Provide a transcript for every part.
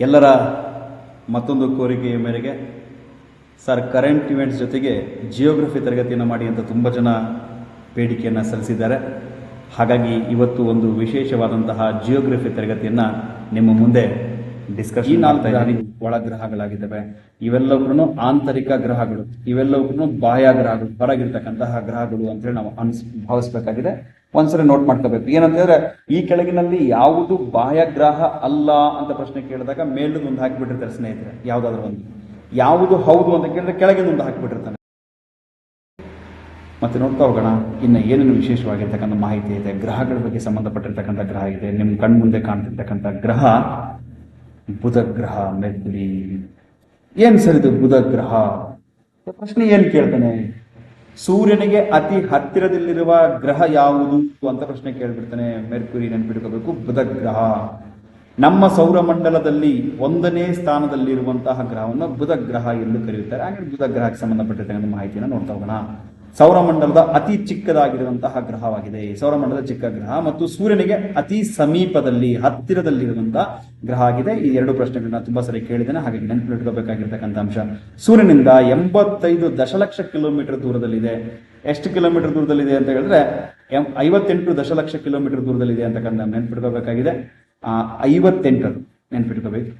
ಎಲ್ಲರ ಮತ್ತೊಂದು ಕೋರಿಕೆಯ ಮೇರೆಗೆ ಸರ್ ಕರೆಂಟ್ ಇವೆಂಟ್ಸ್ ಜೊತೆಗೆ ಜಿಯೋಗ್ರಫಿ ತರಗತಿಯನ್ನು ಮಾಡಿ ಅಂತ ತುಂಬ ಜನ ಬೇಡಿಕೆಯನ್ನು ಸಲ್ಲಿಸಿದ್ದಾರೆ. ಹಾಗಾಗಿ ಇವತ್ತು ಒಂದು ವಿಶೇಷವಾದಂತಹ ಜಿಯೋಗ್ರಫಿ ತರಗತಿಯನ್ನು ನಿಮ್ಮ ಮುಂದೆ ಡಿಸ್ಕಷನ್ ಮಾಡ್ತಾ ಇದ್ದೀನಿ. ಒಳಗ್ರಹಗಳಾಗಿದ್ದಾವೆ, ಇವೆಲ್ಲವೂ ಆಂತರಿಕ ಗ್ರಹಗಳು, ಇವೆಲ್ಲವೂ ಬಾಹ್ಯ ಗ್ರಹಗಳು, ಹೊರಗಿರ್ತಕ್ಕಂತಹ ಗ್ರಹಗಳು ಅಂತೇಳಿ ನಾವು ಭಾವಿಸ್ಬೇಕಾಗಿದೆ. ಒಂದ್ಸರಿ ನೋಟ್ ಮಾಡ್ಕೋಬೇಕು. ಏನಂತಂದ್ರೆ ಈ ಕೆಳಗಿನಲ್ಲಿ ಯಾವುದು ಬಾಹ್ಯ ಗ್ರಹ ಅಲ್ಲ ಅಂತ ಪ್ರಶ್ನೆ ಕೇಳಿದಾಗ ಮೇಲದ ಒಂದು ಹಾಕಿಬಿಟ್ಟಿರ್ತಾರೆ ಸ್ನೇಹಿತರೆ. ಯಾವ್ದಾದ್ರು ಒಂದು ಯಾವುದು ಹೌದು ಅಂತ ಕೇಳಿದ್ರೆ ಕೆಳಗಿನ ಒಂದು ಹಾಕಿಬಿಟ್ಟಿರ್ತಾನೆ. ಮತ್ತೆ ನೋಡ್ತಾ ಹೋಗೋಣ ಇನ್ನು ಏನೇನು ವಿಶೇಷವಾಗಿರ್ತಕ್ಕಂಥ ಮಾಹಿತಿ ಇದೆ. ಗ್ರಹಗಳ ಬಗ್ಗೆ ಸಂಬಂಧಪಟ್ಟಿರ್ತಕ್ಕಂಥ ಗ್ರಹ ಇದೆ. ನಿಮ್ಮ ಕಣ್ಮುಂದೆ ಕಾಣ್ತಿರ್ತಕ್ಕಂಥ ಗ್ರಹ ಬುಧ ಗ್ರಹ. ಮೆರ್ಕ್ಯುರಿ. ಏನ್ ಸರ್ ಇದು ಬುಧ ಗ್ರಹ? ಪ್ರಶ್ನೆ ಏನ್ ಕೇಳ್ತಾನೆ? ಸೂರ್ಯನಿಗೆ ಅತಿ ಹತ್ತಿರದಲ್ಲಿರುವ ಗ್ರಹ ಯಾವುದು ಅಂತ ಪ್ರಶ್ನೆ ಕೇಳ್ಬಿಡ್ತಾನೆ. ಮೆರ್ಕ್ಯುರಿ ನೆನ್ಪಿಟ್ಕೋಬೇಕು. ಬುಧ ಗ್ರಹ ನಮ್ಮ ಸೌರಮಂಡಲದಲ್ಲಿ 1ನೇ ಸ್ಥಾನದಲ್ಲಿರುವಂತಹ ಗ್ರಹವನ್ನು ಬುಧ ಗ್ರಹ ಎಂದು ಕರೆಯುತ್ತಾರೆ. ಹಾಗೆ ಬುಧ ಗ್ರಹಕ್ಕೆ ಸಂಬಂಧಪಟ್ಟಿರ್ತಕ್ಕಂಥ ಮಾಹಿತಿಯನ್ನು ನೋಡ್ತಾ ಹೋಗೋಣ. ಸೌರಮಂಡಲದ ಅತಿ ಚಿಕ್ಕದಾಗಿರುವಂತಹ ಗ್ರಹವಾಗಿದೆ. ಸೌರಮಂಡಲದ ಚಿಕ್ಕ ಗ್ರಹ ಮತ್ತು ಸೂರ್ಯನಿಗೆ ಅತಿ ಸಮೀಪದಲ್ಲಿ ಹತ್ತಿರದಲ್ಲಿರುವಂತಹ ಗ್ರಹ ಆಗಿದೆ. ಈ ಎರಡು ಪ್ರಶ್ನೆಗಳನ್ನ ತುಂಬಾ ಸರಿ ಕೇಳಿದ್ದೇನೆ, ಹಾಗಾಗಿ ನೆನಪಿಟ್ಕೋಬೇಕಾಗಿರ್ತಕ್ಕಂಥ ಅಂಶ. ಸೂರ್ಯನಿಂದ 85 ದಶಲಕ್ಷ ಕಿಲೋಮೀಟರ್ ದೂರದಲ್ಲಿದೆ. ಎಷ್ಟು ಕಿಲೋಮೀಟರ್ ದೂರದಲ್ಲಿದೆ ಅಂತ ಹೇಳಿದ್ರೆ 58 ದಶಲಕ್ಷ ಕಿಲೋಮೀಟರ್ ದೂರದಲ್ಲಿದೆ ಅಂತಕ್ಕಂಥ ನೆನಪಿಟ್ಕೋಬೇಕಾಗಿದೆ. 58 ನೆನಪಿಟ್ಕೋಬೇಕು.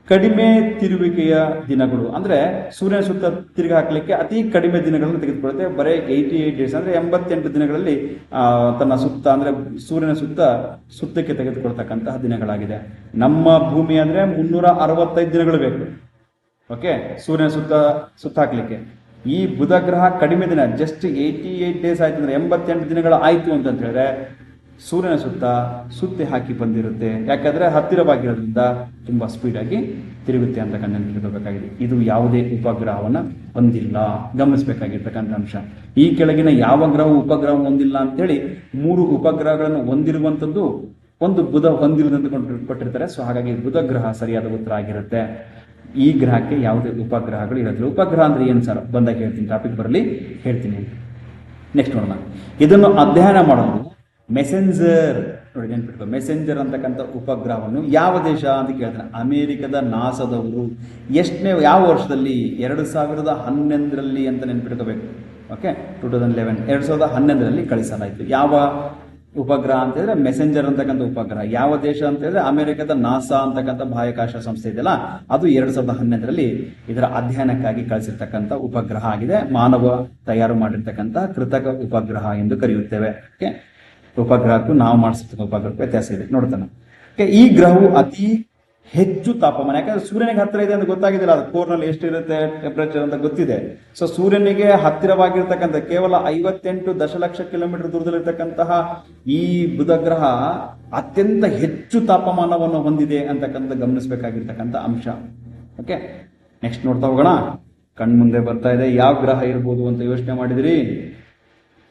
ಕಡಿಮೆ ತಿರುವಿಕೆಯ ದಿನಗಳು ಅಂದ್ರೆ ಸೂರ್ಯನ ಸುತ್ತ ತಿರುಗಿ ಹಾಕಲಿಕ್ಕೆ ಅತಿ ಕಡಿಮೆ ದಿನಗಳನ್ನು ತೆಗೆದುಕೊಳ್ಳುತ್ತೆ. ಬರೀ 88 ಡೇಸ್ ಅಂದ್ರೆ 88 ದಿನಗಳಲ್ಲಿ ತನ್ನ ಸುತ್ತ ಅಂದ್ರೆ ಸೂರ್ಯನ ಸುತ್ತಕ್ಕೆ ತೆಗೆದುಕೊಳ್ತಕ್ಕಂತಹ ದಿನಗಳಾಗಿದೆ. ನಮ್ಮ ಭೂಮಿ ಅಂದ್ರೆ 365 ದಿನಗಳು ಬೇಕು. ಓಕೆ, ಸೂರ್ಯನ ಸುತ್ತ ಹಾಕ್ಲಿಕ್ಕೆ. ಈ ಬುಧ ಗ್ರಹ ಕಡಿಮೆ ದಿನ, ಜಸ್ಟ್ 88 ಡೇಸ್ ಆಯ್ತು ಅಂದ್ರೆ 88 ದಿನಗಳು ಆಯ್ತು ಅಂತ ಹೇಳಿದ್ರೆ ಸೂರ್ಯನ ಸುತ್ತಿ ಹಾಕಿ ಬಂದಿರುತ್ತೆ. ಯಾಕಂದ್ರೆ ಹತ್ತಿರವಾಗಿರೋದ್ರಿಂದ ತುಂಬಾ ಸ್ಪೀಡ್ ಆಗಿ ತಿರುಗುತ್ತೆ ಅಂತ ನೆನಪಿಟ್ಕೋಬೇಕಾಗಿದೆ. ಇದು ಯಾವುದೇ ಉಪಗ್ರಹವನ್ನ ಹೊಂದಿಲ್ಲ, ಗಮನಿಸಬೇಕಾಗಿರ್ತಕ್ಕಂಥ ಅಂಶ. ಈ ಕೆಳಗಿನ ಯಾವ ಗ್ರಹ ಉಪಗ್ರಹ ಹೊಂದಿಲ್ಲ ಅಂತೇಳಿ 3 ಉಪಗ್ರಹಗಳನ್ನು ಹೊಂದಿರುವಂತದ್ದು ಒಂದು ಬುಧ ಹೊಂದಿರುವುದಂತ ಕೊಟ್ಟಿರ್ತಾರೆ. ಸೊ ಹಾಗಾಗಿ ಬುಧ ಗ್ರಹ ಸರಿಯಾದ ಉತ್ತರ ಆಗಿರುತ್ತೆ. ಈ ಗ್ರಹಕ್ಕೆ ಯಾವುದೇ ಉಪಗ್ರಹಗಳು ಇರೋದಿಲ್ಲ. ಉಪಗ್ರಹ ಅಂದ್ರೆ ಏನ್ ಸರ್ ಬಂದಾಗ ಹೇಳ್ತೀನಿ, ಟಾಪಿಕ್ ಬರಲಿ ಹೇಳ್ತೀನಿ. ನೆಕ್ಸ್ಟ್ ನೋಡೋಣ. ಇದನ್ನು ಅಧ್ಯಯನ ಮಾಡಲು ಮೆಸೆಂಜರ್, ನೋಡಿ ನೆನ್ಪಿಟ್ಕೋ, ಮೆಸೆಂಜರ್ ಅಂತಕ್ಕಂಥ ಉಪಗ್ರಹವನ್ನು ಯಾವ ದೇಶ ಅಂತ ಕೇಳ್ತಾನೆ. ಅಮೆರಿಕದ ನಾಸಾದವರು ಯಾವ ವರ್ಷದಲ್ಲಿ? 2011ರಲ್ಲಿ ಅಂತ ನೆನ್ಪಿಟ್ಕೋಬೇಕು. ಓಕೆ, 2011 2011ರಲ್ಲಿ ಕಳಿಸಲಾಯಿತು. ಯಾವ ಉಪಗ್ರಹ ಅಂತ ಹೇಳಿದ್ರೆ ಮೆಸೆಂಜರ್ ಅಂತಕ್ಕಂಥ ಉಪಗ್ರಹ. ಯಾವ ದೇಶ ಅಂತ ಹೇಳಿದ್ರೆ ಅಮೆರಿಕದ ನಾಸಾ ಅಂತಕ್ಕಂಥ ಬಾಹ್ಯಾಕಾಶ ಸಂಸ್ಥೆ ಇದೆಯಲ್ಲ, ಅದು 2011ರಲ್ಲಿ ಇದರ ಅಧ್ಯಯನಕ್ಕಾಗಿ ಕಳಿಸಿರ್ತಕ್ಕಂಥ ಉಪಗ್ರಹ ಆಗಿದೆ. ಮಾನವ ತಯಾರು ಮಾಡಿರ್ತಕ್ಕಂಥ ಕೃತಕ ಉಪಗ್ರಹ ಎಂದು ಕರೆಯುತ್ತೇವೆ. ಓಕೆ, ಉಪಗ್ರಹಕ್ಕೂ ನಾವು ಮಾಡಿಸಿರ್ತಕ್ಕ ಉಪಗ್ರಹಕ್ಕೂ ವ್ಯತ್ಯಾಸ ಇದೆ. ನೋಡ್ತಾನೆ. ಈ ಗ್ರಹವು ಅತಿ ಹೆಚ್ಚು ತಾಪಮಾನ, ಯಾಕಂದ್ರೆ ಸೂರ್ಯನಿಗೆ ಹತ್ತಿರ ಇದೆ ಅಂತ ಗೊತ್ತಾಗಿದ್ದಿಲ್ಲ, ಅದು ಕೋರ್ನಲ್ಲಿ ಎಷ್ಟಿರುತ್ತೆ ಟೆಂಪರೇಚರ್ ಅಂತ ಗೊತ್ತಿದೆ. ಸೊ ಸೂರ್ಯನಿಗೆ ಹತ್ತಿರವಾಗಿರ್ತಕ್ಕಂಥ ಕೇವಲ 58 ದಶಲಕ್ಷ ಕಿಲೋಮೀಟರ್ ದೂರದಲ್ಲಿರ್ತಕ್ಕಂತಹ ಈ ಬುಧ ಗ್ರಹ ಅತ್ಯಂತ ಹೆಚ್ಚು ತಾಪಮಾನವನ್ನು ಹೊಂದಿದೆ ಅಂತಕ್ಕಂಥ ಗಮನಿಸಬೇಕಾಗಿರ್ತಕ್ಕಂಥ ಅಂಶ. ಓಕೆ, ನೆಕ್ಸ್ಟ್ ನೋಡ್ತಾ ಹೋಗೋಣ. ಕಣ್ಮುಂದೆ ಬರ್ತಾ ಇದೆ. ಯಾವ ಗ್ರಹ ಇರ್ಬೋದು ಅಂತ ಯೋಚನೆ ಮಾಡಿದಿರಿ?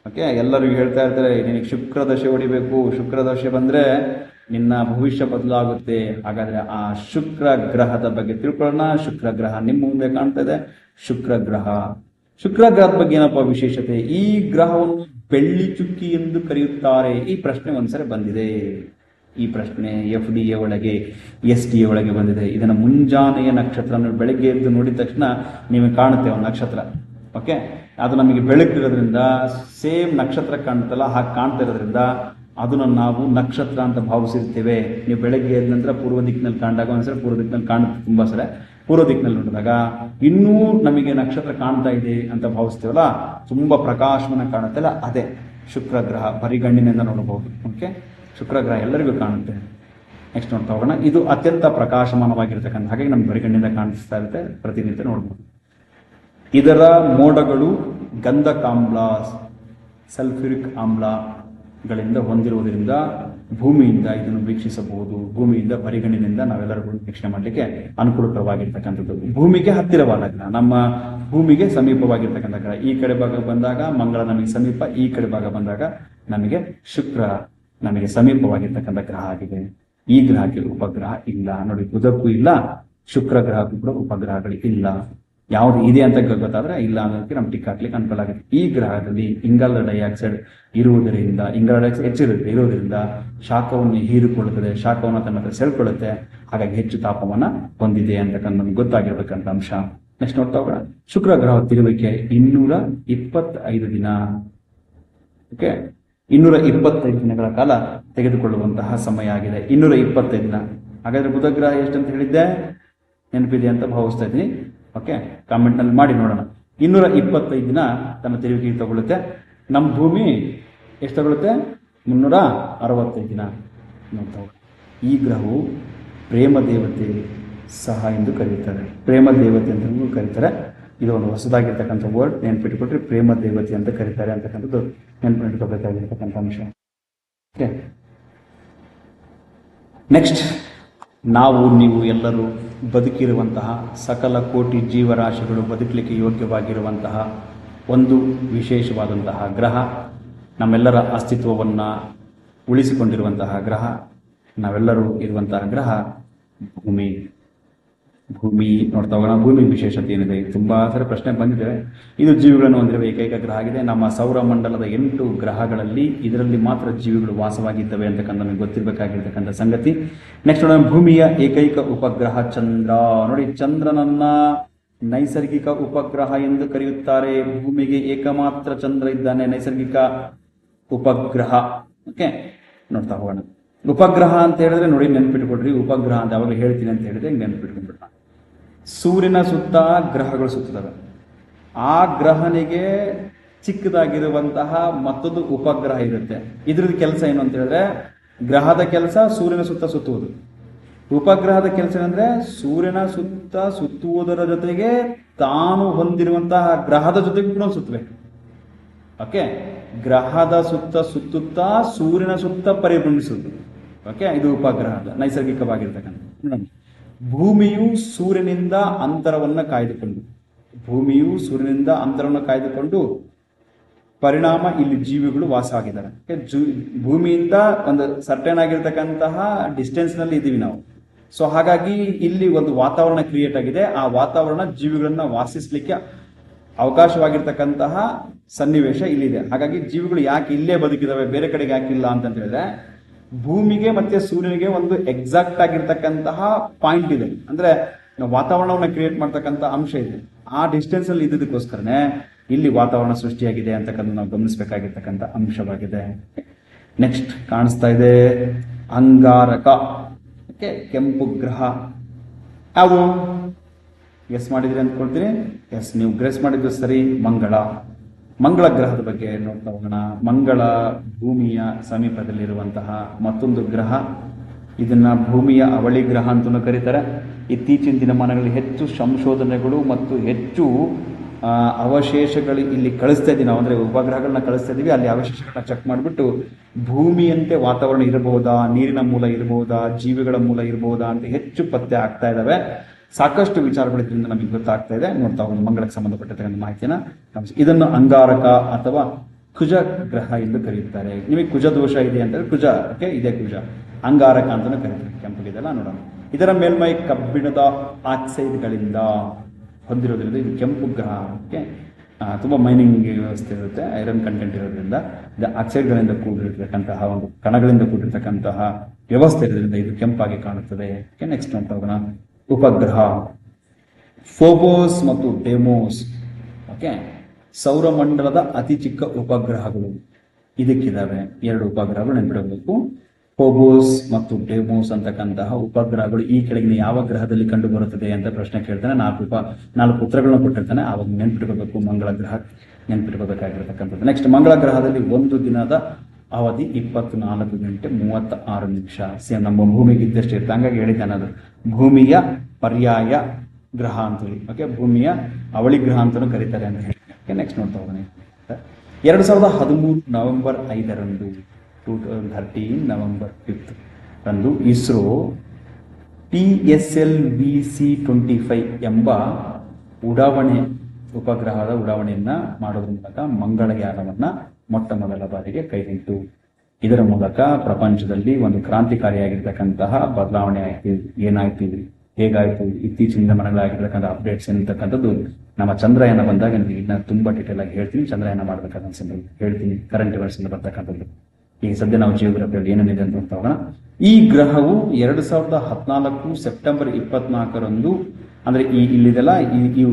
ಓಕೆ, ಎಲ್ಲರಿಗೂ ಹೇಳ್ತಾ ಇರ್ತಾರೆ ನಿನಗೆ ಶುಕ್ರ ದಶೆ ಹೊಡಿಬೇಕು, ಶುಕ್ರ ದಶೆ ಬಂದ್ರೆ ನಿನ್ನ ಭವಿಷ್ಯ ಬದಲಾಗುತ್ತೆ. ಹಾಗಾದ್ರೆ ಆ ಶುಕ್ರ ಗ್ರಹದ ಬಗ್ಗೆ ತಿಳ್ಕೊಳ್ಳೋಣ. ಶುಕ್ರ ಗ್ರಹ ನಿಮ್ಮ ಮುಂದೆ ಕಾಣ್ತಾ ಇದೆ. ಶುಕ್ರ ಗ್ರಹದ ಬಗ್ಗೆ ಏನಪ್ಪ ವಿಶೇಷತೆ? ಈ ಗ್ರಹವನ್ನು ಬೆಳ್ಳಿ ಚುಕ್ಕಿ ಎಂದು ಕರೆಯುತ್ತಾರೆ. ಈ ಪ್ರಶ್ನೆ ಒಂದ್ಸರಿ ಬಂದಿದೆ. ಈ ಪ್ರಶ್ನೆ FDA ಒಳಗೆ SDA ಒಳಗೆ ಬಂದಿದೆ. ಇದನ್ನ ಮುಂಜಾನೆಯ ನಕ್ಷತ್ರ, ಬೆಳಗ್ಗೆ ಎದ್ದು ನೋಡಿದ ತಕ್ಷಣ ನಿಮಗೆ ಕಾಣುತ್ತೆ ಒಂದು ನಕ್ಷತ್ರ. ಓಕೆ, ಅದು ನಮಗೆ ಬೆಳಕಿರೋದ್ರಿಂದ ಸೇಮ್ ನಕ್ಷತ್ರ ಕಾಣ್ತಲ್ಲ, ಹಾಗೆ ಕಾಣ್ತಾ ಇರೋದ್ರಿಂದ ಅದನ್ನು ನಾವು ನಕ್ಷತ್ರ ಅಂತ ಭಾವಿಸಿರ್ತೇವೆ. ನೀವು ಬೆಳಗ್ಗೆ ಎದ್ದ ನಂತರ ಪೂರ್ವ ದಿಕ್ಕಿನಲ್ಲಿ ಕಾಣಿದಾಗ ಒಂದ್ಸರಿ ಪೂರ್ವ ದಿಕ್ಕಿನಲ್ಲಿ ಕಾಣುತ್ತೆ, ತುಂಬಾ ಸಲ ಪೂರ್ವ ದಿಕ್ಕಿನಲ್ಲಿ ನೋಡಿದಾಗ ಇನ್ನೂ ನಮಗೆ ನಕ್ಷತ್ರ ಕಾಣ್ತಾ ಇದೆ ಅಂತ ಭಾವಿಸ್ತೇವಲ್ಲ, ತುಂಬಾ ಪ್ರಕಾಶವನ್ನ ಕಾಣುತ್ತಲ್ಲ, ಅದೇ ಶುಕ್ರ ಗ್ರಹ. ಬರಿಗಣ್ಣಿನಿಂದ ನೋಡಬಹುದು. ಓಕೆ, ಶುಕ್ರ ಗ್ರಹ ಎಲ್ಲರಿಗೂ ಕಾಣುತ್ತೆ. ನೆಕ್ಸ್ಟ್ ನೋಡ್ತಾ ಹೋಗೋಣ. ಇದು ಅತ್ಯಂತ ಪ್ರಕಾಶಮಾನವಾಗಿರ್ತಕ್ಕಂಥ, ಹಾಗಾಗಿ ನಮ್ಗೆ ಬರಿಗಣ್ಣಿಂದ ಕಾಣಿಸ್ತಾ ಇರುತ್ತೆ, ಪ್ರತಿನಿತ್ಯ ನೋಡ್ಬೋದು. ಇದರ ಮೋಡಗಳು ಗಂಧಕಾಮ್ಲ, ಸಲ್ಫ್ಯೂರಿಕ್ ಆಮ್ಲಗಳಿಂದ ಹೊಂದಿರುವುದರಿಂದ ಭೂಮಿಯಿಂದ ಇದನ್ನು ವೀಕ್ಷಿಸಬಹುದು. ಭೂಮಿಯಿಂದ ಬರಿಗಣ್ಣಿನಿಂದ ನಾವೆಲ್ಲರೂ ವೀಕ್ಷಣೆ ಮಾಡಲಿಕ್ಕೆ ಅನುಕೂಲಕರವಾಗಿರ್ತಕ್ಕಂಥದ್ದು. ಭೂಮಿಗೆ ಹತ್ತಿರವಾದ ಗ್ರಹ, ನಮ್ಮ ಭೂಮಿಗೆ ಸಮೀಪವಾಗಿರ್ತಕ್ಕಂಥ ಗ್ರಹ. ಈ ಕಡೆ ಭಾಗ ಬಂದಾಗ ಮಂಗಳ ನಮಗೆ ಸಮೀಪ, ಈ ಕಡೆ ಭಾಗ ಬಂದಾಗ ನಮಗೆ ಶುಕ್ರ ನಮಗೆ ಸಮೀಪವಾಗಿರ್ತಕ್ಕಂಥ ಗ್ರಹ ಆಗಿದೆ. ಈ ಗ್ರಹಕ್ಕೆ ಉಪಗ್ರಹ ಇಲ್ಲ. ನೋಡಿ, ಬುಧಕ್ಕೂ ಇಲ್ಲ, ಶುಕ್ರ ಗ್ರಹಕ್ಕೂ ಕೂಡ ಉಪಗ್ರಹಗಳು ಇಲ್ಲ. ಯಾವ್ದು ಇದೆ ಅಂತ ಗೊತ್ತಾದ್ರೆ ಇಲ್ಲ ಅನ್ನೋದಕ್ಕೆ ನಮ್ಗೆ ಟಿಕ್ ಹಾಕ್ಲಿಕ್ಕೆ ಅನುಕೂಲ ಆಗುತ್ತೆ. ಈ ಗ್ರಹದಲ್ಲಿ ಇಂಗಾಲದ ಡೈಆಕ್ಸೈಡ್ ಇರುವುದರಿಂದ, ಇಂಗಾಲದ ಡೈಆಕ್ಸೈಡ್ ಹೆಚ್ಚಿರುತ್ತೆ ಇರುವುದರಿಂದ ಶಾಖವನ್ನು ಹೀರಿಕೊಳ್ಳುತ್ತದೆ, ಶಾಖವನ್ನು ತನ್ನ ಹತ್ರ ಸೆಳ್ಕೊಳ್ಳುತ್ತೆ, ಹಾಗಾಗಿ ಹೆಚ್ಚು ತಾಪಮಾನ ಹೊಂದಿದೆ ಅಂತಕ್ಕಂಥ ನಮ್ಗೆ ಗೊತ್ತಾಗಿರ್ಬೇಕಂತ ಅಂಶ. ನೆಕ್ಸ್ಟ್ ನೋಡ್ತಾ ಹೋಗೋಣ. ಶುಕ್ರ ಗ್ರಹ ತಿರುವಿಕೆ 225 ದಿನ. ಓಕೆ, 225 ದಿನಗಳ ಕಾಲ ತೆಗೆದುಕೊಳ್ಳುವಂತಹ ಸಮಯ ಆಗಿದೆ. 225 ದಿನ. ಹಾಗಾದ್ರೆ ಬುಧ ಗ್ರಹ ಎಷ್ಟಂತ ಹೇಳಿದ್ದೆ, ನೆನಪಿದೆ ಅಂತ ಭಾವಿಸ್ತಾ ಇದ್ದೀನಿ. ಓಕೆ, ಕಾಮೆಂಟ್ ನಲ್ಲಿ ಮಾಡಿ ನೋಡೋಣ. 225 ದಿನ ತನ್ನ ತಿರುವಿಗೆ ತಗೊಳ್ಳುತ್ತೆ. ನಮ್ಮ ಭೂಮಿ ಎಷ್ಟು ತಗೊಳುತ್ತೆ, 365 ದಿನ. ನೋಡ್ತಾ ಹೋಗೋಣ. ಈ ಗ್ರಹವು ಪ್ರೇಮ ದೇವತೆ ಸಹ ಎಂದು ಕರೆಯುತ್ತಾರೆ. ಪ್ರೇಮ ದೇವತೆ ಅಂತ ಕರೀತಾರೆ. ಇದು ಒಂದು ಹೊಸದಾಗಿರ್ತಕ್ಕಂಥ ವರ್ಡ್, ನೆನ್ಪಿಟ್ಕೊಟ್ರೆ ಪ್ರೇಮ ದೇವತೆ ಅಂತ ಕರೀತಾರೆ ಅಂತಕ್ಕಂಥದ್ದು ನೆನ್ಪಿಟ್ಕೋಬೇಕಾಗಿರ್ತಕ್ಕಂಥ ಅಂಶ. ಓಕೆ, ನೆಕ್ಸ್ಟ್, ನಾವು ನೀವು ಎಲ್ಲರೂ ಬದುಕಿರುವಂತಹ ಸಕಲ ಕೋಟಿ ಜೀವರಾಶಿಗಳು ಬದುಕಲಿಕ್ಕೆ ಯೋಗ್ಯವಾಗಿರುವಂತಹ ಒಂದು ವಿಶೇಷವಾದಂತಹ ಗ್ರಹ, ನಮ್ಮೆಲ್ಲರ ಅಸ್ತಿತ್ವವನ್ನು ಉಳಿಸಿಕೊಂಡಿರುವಂತಹ ಗ್ರಹ, ನಾವೆಲ್ಲರೂ ಇರುವಂತಹ ಗ್ರಹ ಭೂಮಿ. ಭೂಮಿ ನೋಡ್ತಾ ಹೋಗೋಣ. ಭೂಮಿ ವಿಶೇಷತೆ ಏನಿದೆ, ತುಂಬಾ ಸರಿ ಪ್ರಶ್ನೆ ಬಂದಿದೆ. ಇದು ಜೀವಿಗಳನ್ನು ಹೊಂದಿರುವ ಏಕೈಕ ಗ್ರಹ ಆಗಿದೆ. ನಮ್ಮ ಸೌರ ಮಂಡಲದ 8 ಗ್ರಹಗಳಲ್ಲಿ ಇದರಲ್ಲಿ ಮಾತ್ರ ಜೀವಿಗಳು ವಾಸವಾಗಿದ್ದಾವೆ ಅಂತಕ್ಕಂಥ ನಮಗೆ ಗೊತ್ತಿರಬೇಕಾಗಿರ್ತಕ್ಕಂಥ ಸಂಗತಿ. ನೆಕ್ಸ್ಟ್ ನೋಡೋಣ. ಭೂಮಿಯ ಏಕೈಕ ಉಪಗ್ರಹ ಚಂದ್ರ. ನೋಡಿ, ಚಂದ್ರನನ್ನ ನೈಸರ್ಗಿಕ ಉಪಗ್ರಹ ಎಂದು ಕರೆಯುತ್ತಾರೆ. ಭೂಮಿಗೆ ಏಕಮಾತ್ರ ಚಂದ್ರ ಇದ್ದಾನೆ, ನೈಸರ್ಗಿಕ ಉಪಗ್ರಹ. ಓಕೆ, ನೋಡ್ತಾ ಹೋಗೋಣ. ಉಪಗ್ರಹ ಅಂತ ಹೇಳಿದ್ರೆ ನೋಡಿ, ನೆನ್ಪಿಟ್ಕೊಡ್ರಿ. ಉಪಗ್ರಹ ಅಂತ ಯಾವಾಗಲೂ ಹೇಳ್ತೀನಿ ಅಂತ ಹೇಳಿದ್ರೆ ನೆನ್ಪಿಟ್ಕೊಂಡ್ಬಿಡ್ರ. ಸೂರ್ಯನ ಸುತ್ತ ಗ್ರಹಗಳು ಸುತ್ತುತ್ತವೆ. ಆ ಗ್ರಹನಿಗೆ ಚಿಕ್ಕದಾಗಿರುವಂತಹ ಮತ್ತೊಂದು ಉಪಗ್ರಹ ಇರುತ್ತೆ. ಇದ್ರದ್ದು ಕೆಲಸ ಏನು ಅಂತ ಹೇಳಿದ್ರೆ, ಗ್ರಹದ ಕೆಲಸ ಸೂರ್ಯನ ಸುತ್ತ ಸುತ್ತುವುದು. ಉಪಗ್ರಹದ ಕೆಲಸ ಏನಂದ್ರೆ ಸೂರ್ಯನ ಸುತ್ತ ಸುತ್ತುವುದರ ಜೊತೆಗೆ ತಾನು ಹೊಂದಿರುವಂತಹ ಗ್ರಹದ ಜೊತೆಗೂ ಕೂಡ ಸುತ್ತಬೇಕು. ಓಕೆ, ಗ್ರಹದ ಸುತ್ತ ಸುತ್ತುತ್ತಾ ಸೂರ್ಯನ ಸುತ್ತ ಪರಿಭ್ರಮಿಸುವುದು. ಓಕೆ, ಇದು ಉಪಗ್ರಹ ನೈಸರ್ಗಿಕವಾಗಿರ್ತಕ್ಕಂಥ. ಭೂಮಿಯು ಸೂರ್ಯನಿಂದ ಅಂತರವನ್ನು ಕಾಯ್ದುಕೊಂಡು ಪರಿಣಾಮ ಇಲ್ಲಿ ಜೀವಿಗಳು ವಾಸ ಆಗಿದ್ದಾರೆ. ಭೂಮಿಯಿಂದ ಒಂದು ಸರ್ಟೇನ್ ಆಗಿರ್ತಕ್ಕಂತಹ ಡಿಸ್ಟೆನ್ಸ್ ನಲ್ಲಿ ಇದ್ದೀವಿ ನಾವು. ಸೊ ಹಾಗಾಗಿ ಇಲ್ಲಿ ಒಂದು ವಾತಾವರಣ ಕ್ರಿಯೇಟ್ ಆಗಿದೆ. ಆ ವಾತಾವರಣ ಜೀವಿಗಳನ್ನ ವಾಸಿಸ್ಲಿಕ್ಕೆ ಅವಕಾಶವಾಗಿರ್ತಕ್ಕಂತಹ ಸನ್ನಿವೇಶ ಇಲ್ಲಿದೆ. ಹಾಗಾಗಿ ಜೀವಿಗಳು ಯಾಕೆ ಇಲ್ಲೇ ಬದುಕಿದಾವೆ, ಬೇರೆ ಕಡೆಗೆ ಯಾಕಿಲ್ಲ ಅಂತ ಹೇಳಿದ್ರೆ, ಭೂಮಿಗೆ ಮತ್ತೆ ಸೂರ್ಯನಿಗೆ ಒಂದು ಎಕ್ಸಾಕ್ಟ್ ಆಗಿರ್ತಕ್ಕಂತಹ ಪಾಯಿಂಟ್ ಇದೆ. ಅಂದ್ರೆ ವಾತಾವರಣವನ್ನು ಕ್ರಿಯೇಟ್ ಮಾಡ್ತಕ್ಕಂಥ ಅಂಶ ಇದೆ. ಆ ಡಿಸ್ಟೆನ್ಸ್ ಅಲ್ಲಿ ಇದ್ದದಕ್ಕೋಸ್ಕರನೇ ಇಲ್ಲಿ ವಾತಾವರಣ ಸೃಷ್ಟಿಯಾಗಿದೆ ಅಂತಕ್ಕಂಥ ನಾವು ಗಮನಿಸಬೇಕಾಗಿರ್ತಕ್ಕಂಥ ಅಂಶವಾಗಿದೆ. ನೆಕ್ಸ್ಟ್ ಕಾಣಿಸ್ತಾ ಇದೆ ಅಂಗಾರಕ. ಓಕೆ, ಕೆಂಪು ಗ್ರಹ ಯಾವುದು ಗೆಸ್ ಮಾಡಿದ್ರಿ ಅಂದ್ಕೊಳ್ತೀನಿ. ಎಸ್, ನೀವು ಗೆಸ್ ಮಾಡಿದ್ದು ಸರಿ. ಮಂಗಳ ಗ್ರಹದ ಬಗ್ಗೆ ನೋಡ್ತಾ ಹೋಗೋಣ. ಮಂಗಳ ಭೂಮಿಯ ಸಮೀಪದಲ್ಲಿರುವಂತಹ ಮತ್ತೊಂದು ಗ್ರಹ. ಇದನ್ನ ಭೂಮಿಯ ಅವಳಿ ಗ್ರಹ ಅಂತಲೂ ಕರೀತಾರೆ. ಇತ್ತೀಚಿನ ದಿನಮಾನಗಳಲ್ಲಿ ಹೆಚ್ಚು ಸಂಶೋಧನೆಗಳು ಮತ್ತು ಹೆಚ್ಚು ಅವಶೇಷಗಳು ಇಲ್ಲಿ ಕಳಿಸ್ತಾ ಇದ್ದೀವಿ ನಾವು. ಅಂದರೆ ಉಪಗ್ರಹಗಳನ್ನ ಕಳಿಸ್ತಾ ಇದ್ದೀವಿ. ಅಲ್ಲಿ ಅವಶೇಷಗಳನ್ನ ಚೆಕ್ ಮಾಡಿಬಿಟ್ಟು ಭೂಮಿಯಂತೆ ವಾತಾವರಣ ಇರಬಹುದಾ, ನೀರಿನ ಮೂಲ ಇರಬಹುದಾ, ಜೀವಿಗಳ ಮೂಲ ಇರಬಹುದಾ ಅಂತ ಹೆಚ್ಚು ಪತ್ತೆ ಆಗ್ತಾ ಇದ್ದಾವೆ. ಸಾಕಷ್ಟು ವಿಚಾರಗಳು ಇದರಿಂದ ನಮಗೆ ಗೊತ್ತಾಗ್ತಾ ಇದೆ. ನೋಡ್ತಾ ಹೋಗೋಣ ಮಂಗಳಕ್ಕೆ ಸಂಬಂಧಪಟ್ಟಿರ್ತಕ್ಕಂಥ ಮಾಹಿತಿನ. ಇದನ್ನು ಅಂಗಾರಕ ಅಥವಾ ಕುಜ ಗ್ರಹ ಎಂದು ಕರೆಯುತ್ತಾರೆ. ನಿಮಗೆ ಕುಜ ದೋಷ ಇದೆ ಅಂತಂದ್ರೆ ಕುಜ, ಓಕೆ, ಇದೇ ಕುಜ. ಅಂಗಾರಕ ಅಂತಾನು ಕರೀತಾರೆ. ಕೆಂಪಗಿದೆಲ್ಲ ನೋಡೋಣ. ಇದರ ಮೇಲ್ಮೈ ಕಬ್ಬಿಣದ ಆಕ್ಸೈಡ್ಗಳಿಂದ ಹೊಂದಿರೋದ್ರಿಂದ ಇದು ಕೆಂಪು ಗ್ರಹ. ಓಕೆ, ತುಂಬ ಮೈನಿಂಗ್ ವ್ಯವಸ್ಥೆ ಇರುತ್ತೆ, ಐರನ್ ಕಂಟೆಂಟ್ ಇರೋದ್ರಿಂದ ಇದು ಆಕ್ಸೈಡ್ಗಳಿಂದ ಕೂಡಿರ್ತಕ್ಕಂತಹ ಒಂದು ಕಣಗಳಿಂದ ಕೂಡಿರ್ತಕ್ಕಂತಹ ವ್ಯವಸ್ಥೆ ಇರೋದ್ರಿಂದ ಇದು ಕೆಂಪಾಗಿ ಕಾಣುತ್ತದೆ. ಓಕೆ, ನೆಕ್ಸ್ಟ್ ನೋಡ್ತಾ ಹೋಗೋಣ. ಉಪಗ್ರಹ ಫೋಬೋಸ್ ಮತ್ತು ಡೆಮೋಸ್. ಓಕೆ, ಸೌರಮಂಡಲದ ಅತಿ ಚಿಕ್ಕ ಉಪಗ್ರಹಗಳು ಇದಕ್ಕಿದ್ದಾವೆ. 2 ಉಪಗ್ರಹಗಳು ನೆನಪಿಡಬೇಕು. ಫೋಬೋಸ್ ಮತ್ತು ಡೆಮೋಸ್ ಅಂತಕ್ಕಂತಹ ಉಪಗ್ರಹಗಳು ಈ ಕೆಳಗಿನ ಯಾವ ಗ್ರಹದಲ್ಲಿ ಕಂಡು ಬರುತ್ತದೆ ಅಂತ ಪ್ರಶ್ನೆ ಕೇಳ್ತಾನೆ. 4 ಉತ್ತರಗಳನ್ನ ಕೊಟ್ಟಿರ್ತಾನೆ. ಆವಾಗ ನೆನ್ಪಿಟ್ಕೋಬೇಕು. ಮಂಗಳ ಗ್ರಹ ನೆನ್ಪಿಟ್ಕೋಬೇಕಾಗಿರ್ತಕ್ಕಂಥದ್ದು. ನೆಕ್ಸ್ಟ್, ಮಂಗಳ ಗ್ರಹದಲ್ಲಿ ಒಂದು ದಿನದ ಅವಧಿ 24 ಗಂಟೆ 36 ನಿಮಿಷ. ಸೇಮ್ ನಮ್ಮ ಭೂಮಿಗೆ ಇದ್ದಷ್ಟು ಇರುತ್ತೆ. ಹಂಗಾಗಿ ಹೇಳಿದ್ದಾನೆ, ಅದು ಭೂಮಿಯ ಪರ್ಯಾಯ ಗ್ರಹ ಅಂತ ಹೇಳಿ. ಓಕೆ, ಭೂಮಿಯ ಅವಳಿ ಗ್ರಹ ಅಂತಲೂ ಕರೀತಾರೆ ಅಂತ ಹೇಳಿ. ಓಕೆ, ನೆಕ್ಸ್ಟ್ ನೋಡ್ತಾ ಹೋಗೋಣ. 2013 ನವೆಂಬರ್ 5ರಂದು 2013 ನವೆಂಬರ್ 5 ರಂದು ಇಸ್ರೋ PSLV-C-25 ಎಂಬ ಉಪಗ್ರಹದ ಉಡಾವಣೆಯನ್ನ ಮಾಡೋದ್ರ ಮೂಲಕ ಮಂಗಳಯಾನವನ್ನ ಮೊಟ್ಟ ಮೊದಲ ಬಾರಿಗೆ ಕೈಗೊಂಡು, ಇದರ ಮೂಲಕ ಪ್ರಪಂಚದಲ್ಲಿ ಒಂದು ಕ್ರಾಂತಿಕಾರಿಯಾಗಿರ್ತಕ್ಕಂತಹ ಬದಲಾವಣೆ ಆಯ್ತು. ಏನಾಯ್ತು ಹೇಗಾಯಿತು, ಇತ್ತೀಚಿನ ದಿನಮಾನಗಳಾಗಿರ್ತಕ್ಕಂಥ ಅಪ್ಡೇಟ್ಸ್ ಅಂತಕ್ಕಂಥದ್ದು ನಮ್ಮ ಚಂದ್ರಯಾನ ಬಂದಾಗ ನಿಮಗೆ ಇನ್ನೂ ತುಂಬ ಡೀಟೇಲ್ ಆಗಿ ಹೇಳ್ತೀನಿ. ಚಂದ್ರಯಾನ ಮಾಡಬೇಕಾದ ಹೇಳ್ತೀನಿ, ಕರೆಂಟ್ ಇವೆಂಟ್ಸ್ ಇಂದ ಬರ್ತಕ್ಕಂಥದ್ದು. ಈಗ ಸದ್ಯ ನಾವು ಜಿಯೋಗ್ರಫಿಯಲ್ಲಿ ಏನೇನಿದೆ ಅಂತ ಹೋಗೋಣ. ಈ ಗ್ರಹವು 2014 ಸೆಪ್ಟೆಂಬರ್ 24ರಂದು, ಅಂದರೆ ಇಲ್ಲಿದೆಲ್ಲ ಈ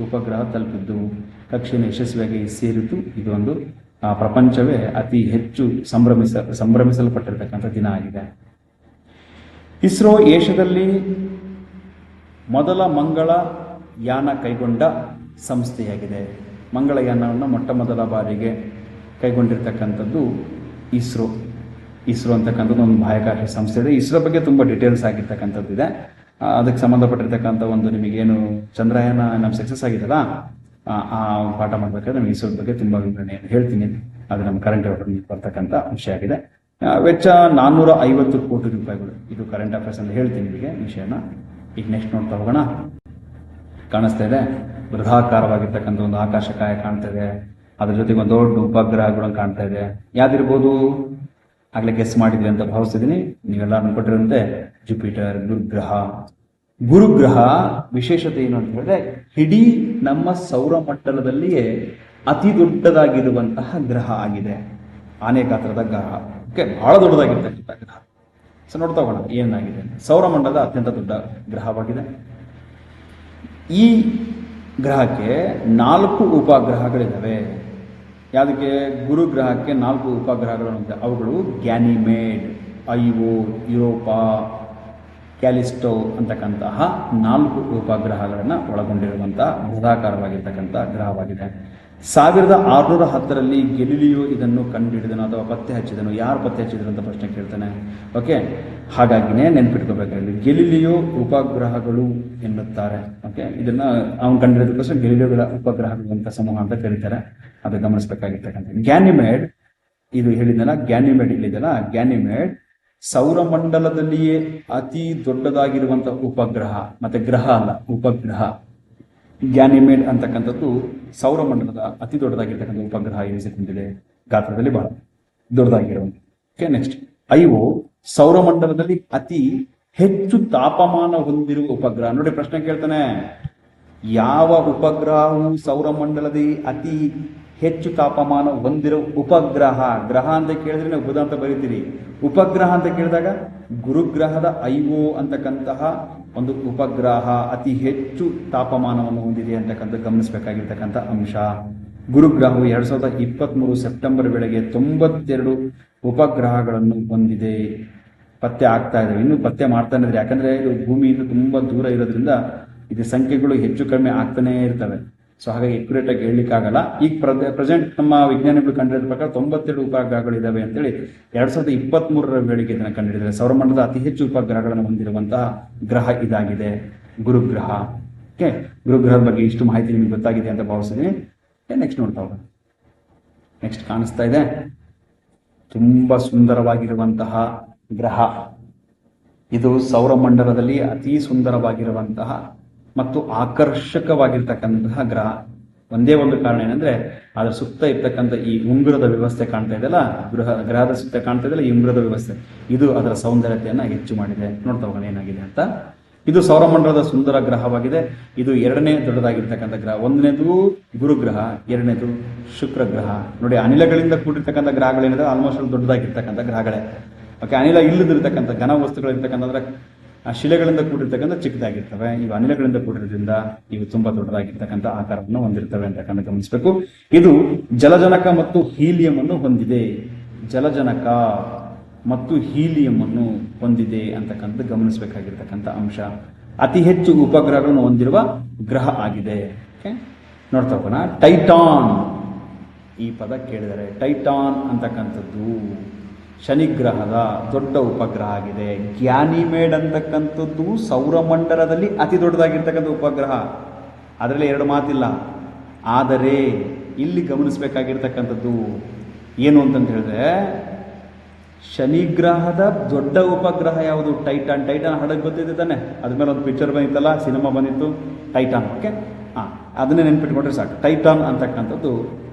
ಉಪಗ್ರಹ ತಲುಪಿದ್ದು, ಕಕ್ಷೆಯನ್ನು ಯಶಸ್ವಿಯಾಗಿ ಸೇರಿದ್ದು. ಇದೊಂದು ಪ್ರಪಂಚವೇ ಅತಿ ಹೆಚ್ಚು ಸಂಭ್ರಮಿಸಲ್ಪಟ್ಟಿರ್ತಕ್ಕಂಥ ದಿನ ಆಗಿದೆ. ಇಸ್ರೋ ಏಷ್ಯಾದಲ್ಲಿ ಮೊದಲ ಮಂಗಳಯಾನ ಕೈಗೊಂಡ ಸಂಸ್ಥೆಯಾಗಿದೆ. ಮಂಗಳಯಾನವನ್ನು ಮೊಟ್ಟ ಮೊದಲ ಬಾರಿಗೆ ಕೈಗೊಂಡಿರ್ತಕ್ಕಂಥದ್ದು ಇಸ್ರೋ ಅಂತಕ್ಕಂಥದ್ದು ಒಂದು ಬಾಹ್ಯಾಕಾಶ ಸಂಸ್ಥೆ ಇದೆ. ಇಸ್ರೋ ಬಗ್ಗೆ ತುಂಬ ಡೀಟೇಲ್ಸ್ ಆಗಿರ್ತಕ್ಕಂಥದ್ದು ಇದೆ. ಅದಕ್ಕೆ ಸಂಬಂಧಪಟ್ಟಿರ್ತಕ್ಕಂಥ ಒಂದು ನಿಮಗೇನು ಚಂದ್ರಯಾನ ನಮ್ಮ ಸಕ್ಸಸ್ ಆಗಿದೆಲ್ಲ, ಆ ಪಾಠ ಮಾಡಬೇಕಾದ್ರೆ ನಮಗೆ ಇಸ್ರೋ ಬಗ್ಗೆ ತುಂಬ ವಿವರಣೆಯನ್ನು ಹೇಳ್ತೀನಿ. ಅದು ನಮ್ಮ ಕರೆಂಟ್ ಅಫೇರ್ ಬರ್ತಕ್ಕಂಥ ವಿಷಯ ಆಗಿದೆ. ವೆಚ್ಚ 450 ಕೋಟಿ ರೂಪಾಯಿಗಳು. ಇದು ಕರೆಂಟ್ ಅಫೇರ್ಸ್ ಅಂತ ಹೇಳ್ತೀನಿ ನಿಮಗೆ ವಿಷಯನ. ಈಗ ನೆಕ್ಸ್ಟ್ ನೋಡ್ತಾ ಹೋಗೋಣ. ಕಾಣಿಸ್ತಾ ಇದೆ, ಬೃಹದಾಕಾರವಾಗಿರ್ತಕ್ಕಂಥ ಒಂದು ಆಕಾಶಕಾಯ ಕಾಣ್ತಾ ಇದೆ. ಅದ್ರ ಜೊತೆಗೆ ಒಂದು ದೊಡ್ಡ ಉಪಗ್ರಹಗಳು ಕಾಣ್ತಾ ಇದೆ. ಯಾವ್ದಿರ್ಬೋದು ಆಗ್ಲೇ ಗೆಸ್ ಮಾಡಿದ್ವಿ ಅಂತ ಭಾವಿಸ್ತಿದ್ದೀನಿ. ನೀವೆಲ್ಲ ಅನ್ಕೊಟ್ಟಿರುವಂತೆ ಜುಪಿಟರ್, ಗುರುಗ್ರಹ ವಿಶೇಷತೆ ಏನು ಅಂತ ಹೇಳಿದ್ರೆ, ಇಡೀ ನಮ್ಮ ಸೌರಮಂಡಲದಲ್ಲಿಯೇ ಅತಿ ದೊಡ್ಡದಾಗಿರುವಂತಹ ಗ್ರಹ ಆಗಿದೆ. ಆನೆ ಗಾತ್ರದ ಗ್ರಹ, ಬಹಳ ದೊಡ್ಡದಾಗಿರ್ತಕ್ಕಂಥ ಗ್ರಹ. ಸೊ ನೋಡ್ತಾ ಹೋಗೋಣ ಏನಾಗಿದೆ. ಸೌರಮಂಡಲದ ಅತ್ಯಂತ ದೊಡ್ಡ ಗ್ರಹವಾಗಿದೆ. ಈ ಗ್ರಹಕ್ಕೆ 4 ಉಪಗ್ರಹಗಳಿದ್ದಾವೆ. ಯಾವುದಕ್ಕೆ? ಗುರುಗ್ರಹಕ್ಕೆ 4 ಉಪಗ್ರಹಗಳು ಅಂತ. ಅವುಗಳು ಗ್ಯಾನಿಮೇಡ್, ಐಒ, ಯುರೋಪಾ, ಕ್ಯಾಲಿಸ್ಟೋ ಅಂತಕ್ಕಂತಹ 4 ಉಪಗ್ರಹಗಳನ್ನು ಒಳಗೊಂಡಿರುವಂತಹ ಬೃಹದಾಕಾರವಾಗಿರ್ತಕ್ಕಂಥ ಗ್ರಹವಾಗಿದೆ. 1610ರಲ್ಲಿ ಗೆಲಿಲಿಯೋ ಇದನ್ನು ಕಂಡುಹಿಡಿದನು ಅಥವಾ ಪತ್ತೆ ಹಚ್ಚಿದನು. ಯಾರು ಪತ್ತೆ ಹಚ್ಚಿದ್ರು ಅಂತ ಪ್ರಶ್ನೆ ಕೇಳ್ತಾನೆ. ಓಕೆ, ಹಾಗಾಗಿನೇ ನೆನ್ಪಿಟ್ಕೋಬೇಕಾಗಿದೆ. ಗೆಲಿಲಿಯೋ ಉಪಗ್ರಹಗಳು ಎನ್ನುತ್ತಾರೆ. ಓಕೆ, ಇದನ್ನ ಅವನು ಕಂಡುಹಿಡಿದಕ್ಕೋಸ್ಕರ ಗೆಲಿಲಿಯೋಗಳ ಉಪಗ್ರಹಗಳು ಅಂತ ಸಮೂಹ ಅಂತ ಕರೀತಾರೆ. ಅದು ಗಮನಿಸಬೇಕಾಗಿರ್ತಕ್ಕಂಥ. ಗ್ಯಾನಿಮೇಡ್, ಇದು ಹೇಳಿದ್ನಲ್ಲ, ಗ್ಯಾನಿಮೇಡ್ ಸೌರಮಂಡಲದಲ್ಲಿಯೇ ಅತಿ ದೊಡ್ಡದಾಗಿರುವಂತಹ ಉಪಗ್ರಹ. ಮತ್ತೆ ಗ್ರಹ ಅಲ್ಲ, ಉಪಗ್ರಹ. ಗ್ಯಾನಿಮೇಡ್ ಅಂತಕ್ಕಂಥದ್ದು ಸೌರಮಂಡಲದ ಅತಿ ದೊಡ್ಡದಾಗಿರ್ತಕ್ಕಂಥ ಉಪಗ್ರಹ ಎನಿಸಿಕೊಂಡಿದೆ. ಗಾತ್ರದಲ್ಲಿ ಬಹಳ ದೊಡ್ಡದಾಗಿರುವಂಥ. ಓಕೆ, ನೆಕ್ಸ್ಟ್ ಐಒ ಸೌರಮಂಡಲದಲ್ಲಿ ಅತಿ ಹೆಚ್ಚು ತಾಪಮಾನ ಹೊಂದಿರುವ ಉಪಗ್ರಹ. ನೋಡಿ ಪ್ರಶ್ನೆ ಕೇಳ್ತಾನೆ, ಯಾವ ಉಪಗ್ರಹವು ಸೌರಮಂಡಲದಲ್ಲಿ ಅತಿ ಹೆಚ್ಚು ತಾಪಮಾನ ಹೊಂದಿರೋ ಉಪಗ್ರಹ? ಗ್ರಹ ಅಂತ ಕೇಳಿದ್ರೆ ನೀವು ಬುಧ ಅಂತ ಬರೀತೀರಿ. ಉಪಗ್ರಹ ಅಂತ ಕೇಳಿದಾಗ ಗುರುಗ್ರಹದ ಐಒ ಅಂತಕ್ಕಂತಹ ಒಂದು ಉಪಗ್ರಹ ಅತಿ ಹೆಚ್ಚು ತಾಪಮಾನವನ್ನು ಹೊಂದಿದೆ ಅಂತಕ್ಕಂಥ ಗಮನಿಸಬೇಕಾಗಿರ್ತಕ್ಕಂಥ ಅಂಶ. ಗುರುಗ್ರಹವು 2023 ಸೆಪ್ಟೆಂಬರ್ ವೇಳೆಗೆ 92 ಉಪಗ್ರಹಗಳನ್ನು ಹೊಂದಿದೆ. ಪತ್ತೆ ಆಗ್ತಾ ಇದೆ, ಇನ್ನೂ ಪತ್ತೆ ಮಾಡ್ತಾನೆ ಇದ್ರೆ. ಯಾಕಂದ್ರೆ ಇದು ಭೂಮಿಯಿಂದ ತುಂಬಾ ದೂರ ಇರೋದ್ರಿಂದ ಇದು ಸಂಖ್ಯೆಗಳು ಹೆಚ್ಚು ಕಡಿಮೆ ಆಗ್ತಾನೆ ಇರ್ತವೆ. ಸೊ ಹಾಗಾಗಿ ಅಕ್ಯುರೇಟ್ ಆಗಿ ಹೇಳಲಿಕ್ಕಾಗಲ್ಲ. ಈಗ ಪ್ರೆಸೆಂಟ್ ನಮ್ಮ ವಿಜ್ಞಾನಿಗಳು ಕಂಡಿಡಿದ ಪ್ರಕಾರ 92 ಉಪಗ್ರಹಗಳು ಇದಾವೆ ಅಂತೇಳಿ 2023ರ ವೇಳೆಗೆ ಇದನ್ನು ಕಂಡುಹಿಡಿದರೆ. ಸೌರಮಂಡಲದ ಅತಿ ಹೆಚ್ಚು ಉಪಗ್ರಹಗಳನ್ನು ಹೊಂದಿರುವಂತಹ ಗ್ರಹ ಇದಾಗಿದೆ, ಗುರುಗ್ರಹ. ಓಕೆ, ಗುರುಗ್ರಹದ ಬಗ್ಗೆ ಇಷ್ಟು ಮಾಹಿತಿ ನಿಮ್ಗೆ ಗೊತ್ತಾಗಿದೆ ಅಂತ ಭಾವಿಸ್ತೀನಿ. ನೆಕ್ಸ್ಟ್ ನೋಡ್ತಾ ಹೋಗೋಣ. ನೆಕ್ಸ್ಟ್ ಕಾಣಿಸ್ತಾ ಇದೆ, ತುಂಬಾ ಸುಂದರವಾಗಿರುವಂತಹ ಗ್ರಹ ಇದು. ಸೌರಮಂಡಲದಲ್ಲಿ ಅತಿ ಸುಂದರವಾಗಿರುವಂತಹ ಮತ್ತು ಆಕರ್ಷಕವಾಗಿರ್ತಕ್ಕಂತಹ ಗ್ರಹ. ಒಂದೇ ಒಂದು ಕಾರಣ ಏನಂದ್ರೆ ಅದರ ಸುತ್ತ ಇರ್ತಕ್ಕಂಥ ಈ ಉಂಗುರದ ವ್ಯವಸ್ಥೆ ಕಾಣ್ತಾ ಇದೆಯಲ್ಲ, ಗ್ರಹದ ಸುತ್ತ ಕಾಣ್ತಾ ಇದೆಯಲ್ಲ ಈ ಉಂಗುರದ ವ್ಯವಸ್ಥೆ, ಇದು ಅದರ ಸೌಂದರ್ಯತೆಯನ್ನ ಹೆಚ್ಚು ಮಾಡಿದೆ. ನೋಡ್ತಾ ಹೋಗೋಣ ಏನಾಗಿದೆ ಅಂತ. ಇದು ಸೌರಮಂಡಲದ ಸುಂದರ ಗ್ರಹವಾಗಿದೆ. ಇದು 2ನೇ ದೊಡ್ಡದಾಗಿರ್ತಕ್ಕಂಥ ಗ್ರಹ. 1ನೇದು ಗುರುಗ್ರಹ, 2ನೇದು ಶುಕ್ರ ಗ್ರಹ. ನೋಡಿ, ಅನಿಲಗಳಿಂದ ಕೂಡಿರ್ತಕ್ಕಂಥ ಗ್ರಹಗಳೇನಿದೆ ಆಲ್ಮೋಸ್ಟ್ ದೊಡ್ಡದಾಗಿರ್ತಕ್ಕಂಥ ಗ್ರಹಗಳೇ. ಓಕೆ, ಅನಿಲ ಇಲ್ಲದಿರ್ತಕ್ಕಂಥ ಘನ ವಸ್ತುಗಳಿರ್ತಕ್ಕಂಥ ಅಂದ್ರೆ ಆ ಶಿಲೆಗಳಿಂದ ಕೂಡಿರ್ತಕ್ಕಂಥ ಚಿಕ್ಕದಾಗಿರ್ತವೆ. ಇವು ಅನಿಲಗಳಿಂದ ಕೂಡಿರೋದ್ರಿಂದ ಇವು ತುಂಬಾ ದೊಡ್ಡದಾಗಿರ್ತಕ್ಕಂಥ ಆಕಾರವನ್ನು ಹೊಂದಿರ್ತವೆ ಅಂತಕ್ಕಂಥ ಗಮನಿಸಬೇಕು. ಇದು ಜಲಜನಕ ಮತ್ತು ಹೀಲಿಯಂ ಅನ್ನು ಹೊಂದಿದೆ. ಜಲಜನಕ ಮತ್ತು ಹೀಲಿಯಂ ಅನ್ನು ಹೊಂದಿದೆ ಅಂತಕ್ಕಂಥ ಗಮನಿಸಬೇಕಾಗಿರ್ತಕ್ಕಂಥ ಅಂಶ. ಅತಿ ಹೆಚ್ಚು ಉಪಗ್ರಹಗಳನ್ನು ಹೊಂದಿರುವ ಗ್ರಹ ಆಗಿದೆ. ಓಕೆ, ನೋಡ್ತಾ ಹೋಗೋಣ. ಟೈಟಾನ್, ಈ ಪದ ಕೇಳಿದರೆ ಟೈಟಾನ್ ಅಂತಕ್ಕಂಥದ್ದು ಶನಿಗ್ರಹದ ದೊಡ್ಡ ಉಪಗ್ರಹ ಆಗಿದೆ. ಗ್ಯಾನಿಮೇಡ್ ಅಂತಕ್ಕಂಥದ್ದು ಸೌರಮಂಡಲದಲ್ಲಿ ಅತಿ ದೊಡ್ಡದಾಗಿರ್ತಕ್ಕಂಥ ಉಪಗ್ರಹ. ಅದರಲ್ಲಿ 2 ಮಾತಿಲ್ಲ. ಆದರೆ ಇಲ್ಲಿ ಗಮನಿಸಬೇಕಾಗಿರ್ತಕ್ಕಂಥದ್ದು ಏನು ಅಂತಂತ ಹೇಳಿದ್ರೆ, ಶನಿಗ್ರಹದ ದೊಡ್ಡ ಉಪಗ್ರಹ ಯಾವುದು? ಟೈಟಾನ್. ಟೈಟಾನ್ ಹಡಗ್ ಗೊತ್ತಿದೆ ತಾನೆ, ಅದ್ರ ಮೇಲೆ ಒಂದು ಪಿಕ್ಚರ್ ಬಂದಿತ್ತಲ್ಲ, ಸಿನಿಮಾ ಬಂದಿತ್ತು, ಟೈಟಾನ್. ಓಕೆ, ಅದನ್ನೇ ನೆನ್ಪಿಟ್ಕೊಂಡ್ರೆ ಸಾಕು. ಟೈಟಾನ್ ಅಂತಕ್ಕಂಥದ್ದು